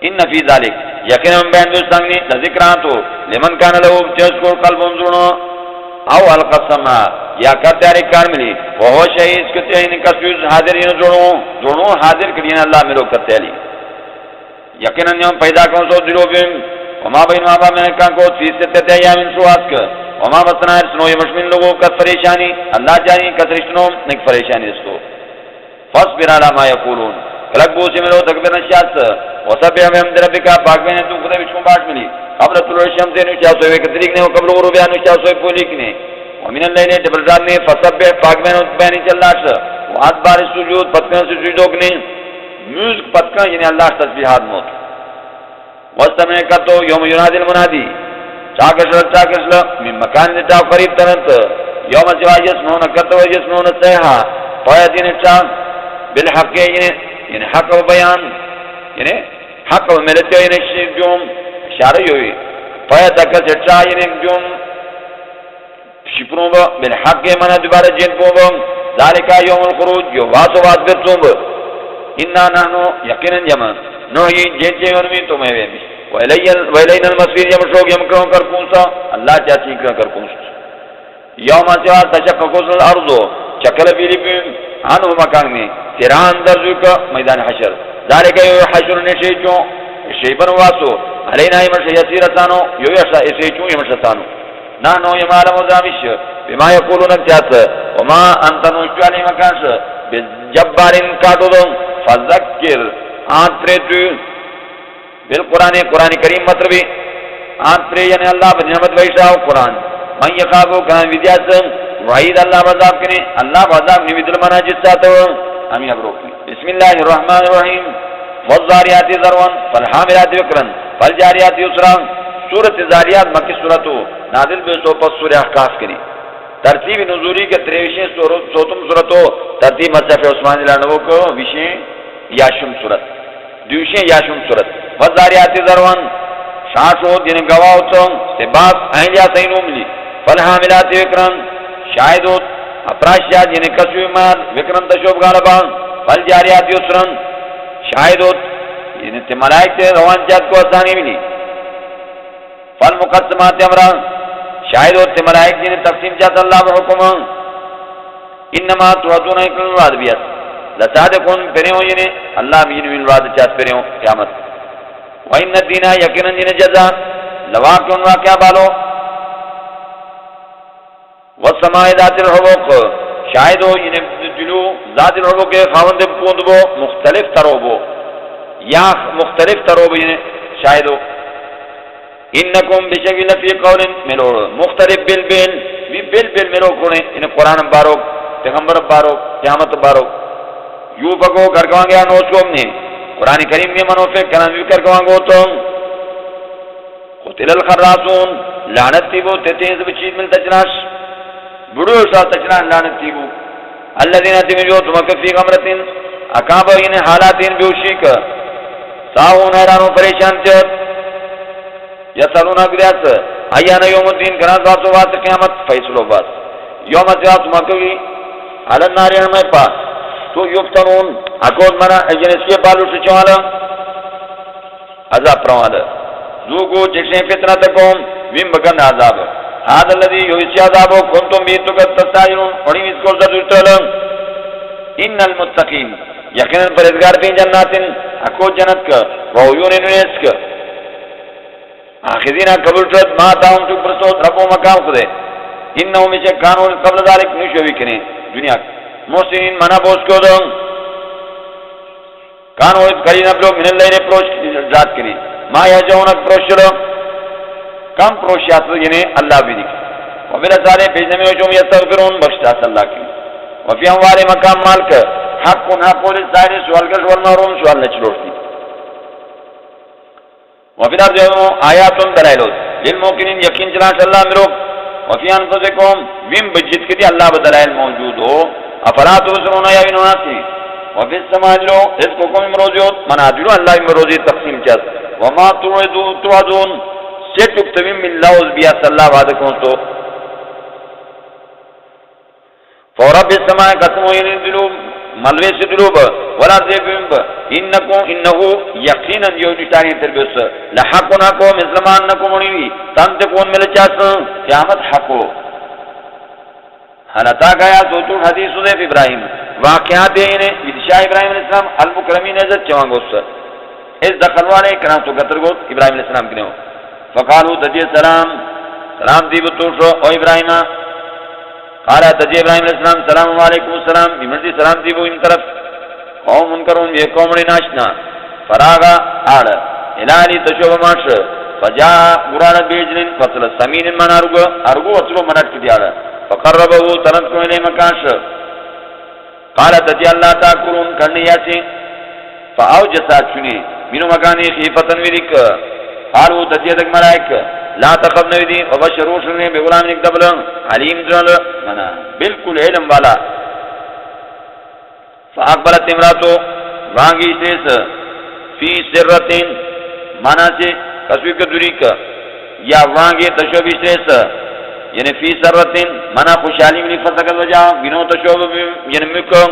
ان فی ذالک یقین ہم بین دوستانگنی لذکران تو لمن کان لہو جس کو قلب انظرنو او القسمہ یا کرتے آرے کار ملی وہو شہید کتے ہیں کسوز حاضرین جوڑوں حاضر کرین اللہ ملو کرتے علی یقین ہم پیدا کون سو دلو بیم وما بین وابا میں کان کو تیستے ایام سواس کا وما بسنا ارسنو یہ مشمل لوگوں کس پریشانی اللہ جانی کس رشتنو نک پریشانی اس کو فاصبر علی ما یقولون کلک بوسی ملو تکبر نشیات وسبح بحمد ربک پاک میں تو خدا بچکوں باٹ ملی قبل طلوع الشمس نشاو سوئے کتریک نے قبل غروبیان نشاو سوئے پولیک نے ومن اللیل جبر رات نے فسبح پاک میں بینی چلاش وادبار السجود پتکان سے سجدوک نے میوزک پتکان یعنی اللہ تسبیحات موت واستمع کرتو یوم ینادی المنادی چاکش من مکان نتا قریب ترنت یوم سوا جسمون کرتو جسمون سیحا فایدین چاک بالحق یعنی حق و بیان یعنی حق و ملتو یعنی جوم اشارہ ہوئی فایت اکس چاک یعنی جوم شپروں با بالحق منا دوبارہ جن کو با ذالکا یوم الخروج جو واسو واس برسوں با انا نحنو یقینا جمع نوحی جن چے ورمی تو میں ویمی وَإِلَيْنَ الْمَصِيرُ يَمْشُوكَ يَمْكَرُونَ كَرْكُونسا اللہ چاچی کا کرکونس یوم سوا تشقق الارض چکر بیلی بیم عنہ مکان میں سران درجو کا میدان حشر ذالک یو حشر نشی چون شیبن واسو علینا یمشی یسیرتانو یو یشا اسی چون یمشتانو نحنو یمعلم وزامش بما یقولون اکتیات وما انتنو اشتوالی مکانس بجبارن کاتو دو فذکر آنت پریتو بالقرآن قرآن کریم مطلبی آن پر یعنی اللہ بنعمت ویشاو قرآن من یخافو کان ویدیاسم وعید اللہ بذاب کنے اللہ بذاب نوید المنا جس ساتو ہمیں اب روکی بسم اللہ الرحمن الرحیم والذاریات ذروا فالحاملات وقرا فالجاریات یسرا. سورۃ زاریات مکی سورت ہو، نازل بے سو پس سورہ احقاف کری. ترتیب نزولی کے 23 سوتم سورت ہو، ترتیب مصحف عثمان لانو کو وشے یاشم سورت دوشے یاشم سورت. والذاریات ذروا شاشو دین گواہ تو سے باس اینجا سینو ملی. فالحاملات وقرا شاہدو اپراشیا جن کسوی مال وکرن تشوب غالبان. فالجاریات یسرا شاہدو یعنی تے ملائک تے روان جات کو آسانی ملی. فالمقسمات امرا شاہدو تے ملائک جن تقسیم جات اللہ بحکم. انما توعدون للوعد بیت لصادقون پریوں یعنی اللہ مین الوعد چاس پریوں قیامت. وان الدین یقینا جن جزا لواقع واقعہ بالو. والسماء ذات الحبوق شاہدو یعنی جلو ذات الحبوق کے خاوند پوند بو مختلف تروبو یا مختلف تروب یعنی شاہدو. انکم بشکل فی قول ملوڑ مختلف بالبل بھی بالبل ملو کونے یعنی قرآن باروک پیغمبر باروک قیامت باروک. یو پکو کرکوان گیا نوسوم نے قرآن کریم میں منوفے کنان بھی کرکوان گو تو. قتل الخراسون لعنت تیبو تیز بچید مل تجناش بڑو سا تجناش لعنت تیبو. الذین تیمیجو تمکفی غمرتن اکاب ان حالاتین بیوشیک ساون حیرانو پریشان چت. یسالون اگریات ایان یوم الدین کناز واسو واس قیامت فیصلو باس. یوم سیاس مکوی علن ناری ہمیں پا تو یفتنون اکود منا ایجنسی بالو سچوالا عذاب پروالا ذوقو چکشیں فتنہ تکوم ویم بکن عذاب. هذا الذي يؤسي عذابه كنتم به تستعجلون. اور اس کو ذکر ان المتقین یقینا پرہیزگار تین جناتن اکو جنت کا وعیون نسک آخذین قبول شد ما تاہم چک برسوت رب و مقام خدے. انہو میچے قانون قبل ذالک نشوی کنے دنیا محسنین منا بوس کو دوں قانون قرین ابلو من اللہ نے پروش ذات کری ما یا جونک پروش شلو کم پروشیات یعنی اللہ بھی دیکھ. وفیل سارے پیجنے میں جو یستغفرون بخشتا صلی اللہ کی. وفی اموال مقام مالک حق انہا پولیس ظاہر سوال کر سوال محروم سوال نچلوٹتی. وفی الارض آیاتن دلائلوت للموقنین یقین چنانچہ اللہ مروک. وفی انفسکم ویم بجت کتی اللہ بدلائل موجود ہو افلا تبصرون یا بنوناسی. وفی السماجلو اس کو کم امروزیوت منادلو اللہ امروزی تقسیم چاست. وما توعدون سے تکتبیم من لوز بیا صلی اللہ وعدکون تو. فورب السماء قسمو یعنی دلوب ملوی سے دلوب ولا زیبیم انہو یقینا یو نشتاری تربیس لحقن حقو مسلمان نکو منیوی تنتقون ملچاس قیامت حقو. حالتا گیا سوتو حدیث ضیف ابراہیم واقعات یعنی شاہ ابراہیم علیہ السلام المکرمین عزت چوانگوس اس دخل والے کران تو قطر گوت ابراہیم علیہ السلام کنے ہو. فقالو تجی سلام سلام دی بتوشو او ابراہیمہ قال تجی ابراہیم علیہ السلام سلام علیکم السلام بمرضی سلام دی بو ان طرف قوم منکرون یہ قومڑی ناشنا. فراغا آڑ الہی تشوب ماش فجا قرآن بیجنین فصل سمین من ارگو اصلو منٹ کی دیاڑ. فقربہو ترنت کو الہ مکاش قال تجی اللہ تاکرون کرنی یاسی فاو جسا چنی منو مکانی خیفتن ویدک. قالو تجیدک ملائک لا تخف نویدی وبشروش نے بغلام ایک دبل علیم جنل منا بالکل علم والا. فاقبلت امراتو وانگی سیس فی سرتین مانا سے کسوی کدوری کا یا وانگی تشوبی سیس یعنی فی سرتین مانا خوشحالی منی فسکت وجہ وینو تشوب یعنی مکو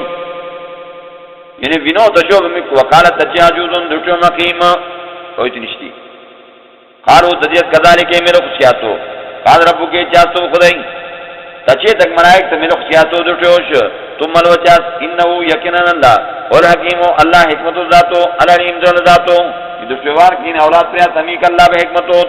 یعنی وینو تشوب مکو. وقالت تجی عجوزن دٹو مقیم کوئی تنشتی. قالو تجید کذالک میرے خصیاتو قال ربو کے چاستو خدای تچے تک ملائک تو میرے خصیاتو دٹوش تم ملو چاس انہو یقیناً اللہ اور حکیمو اللہ حکمت ذاتو العلیم ذاتو یہ دشوار کی اولاد پریات ہمیں اللہ بے حکمتو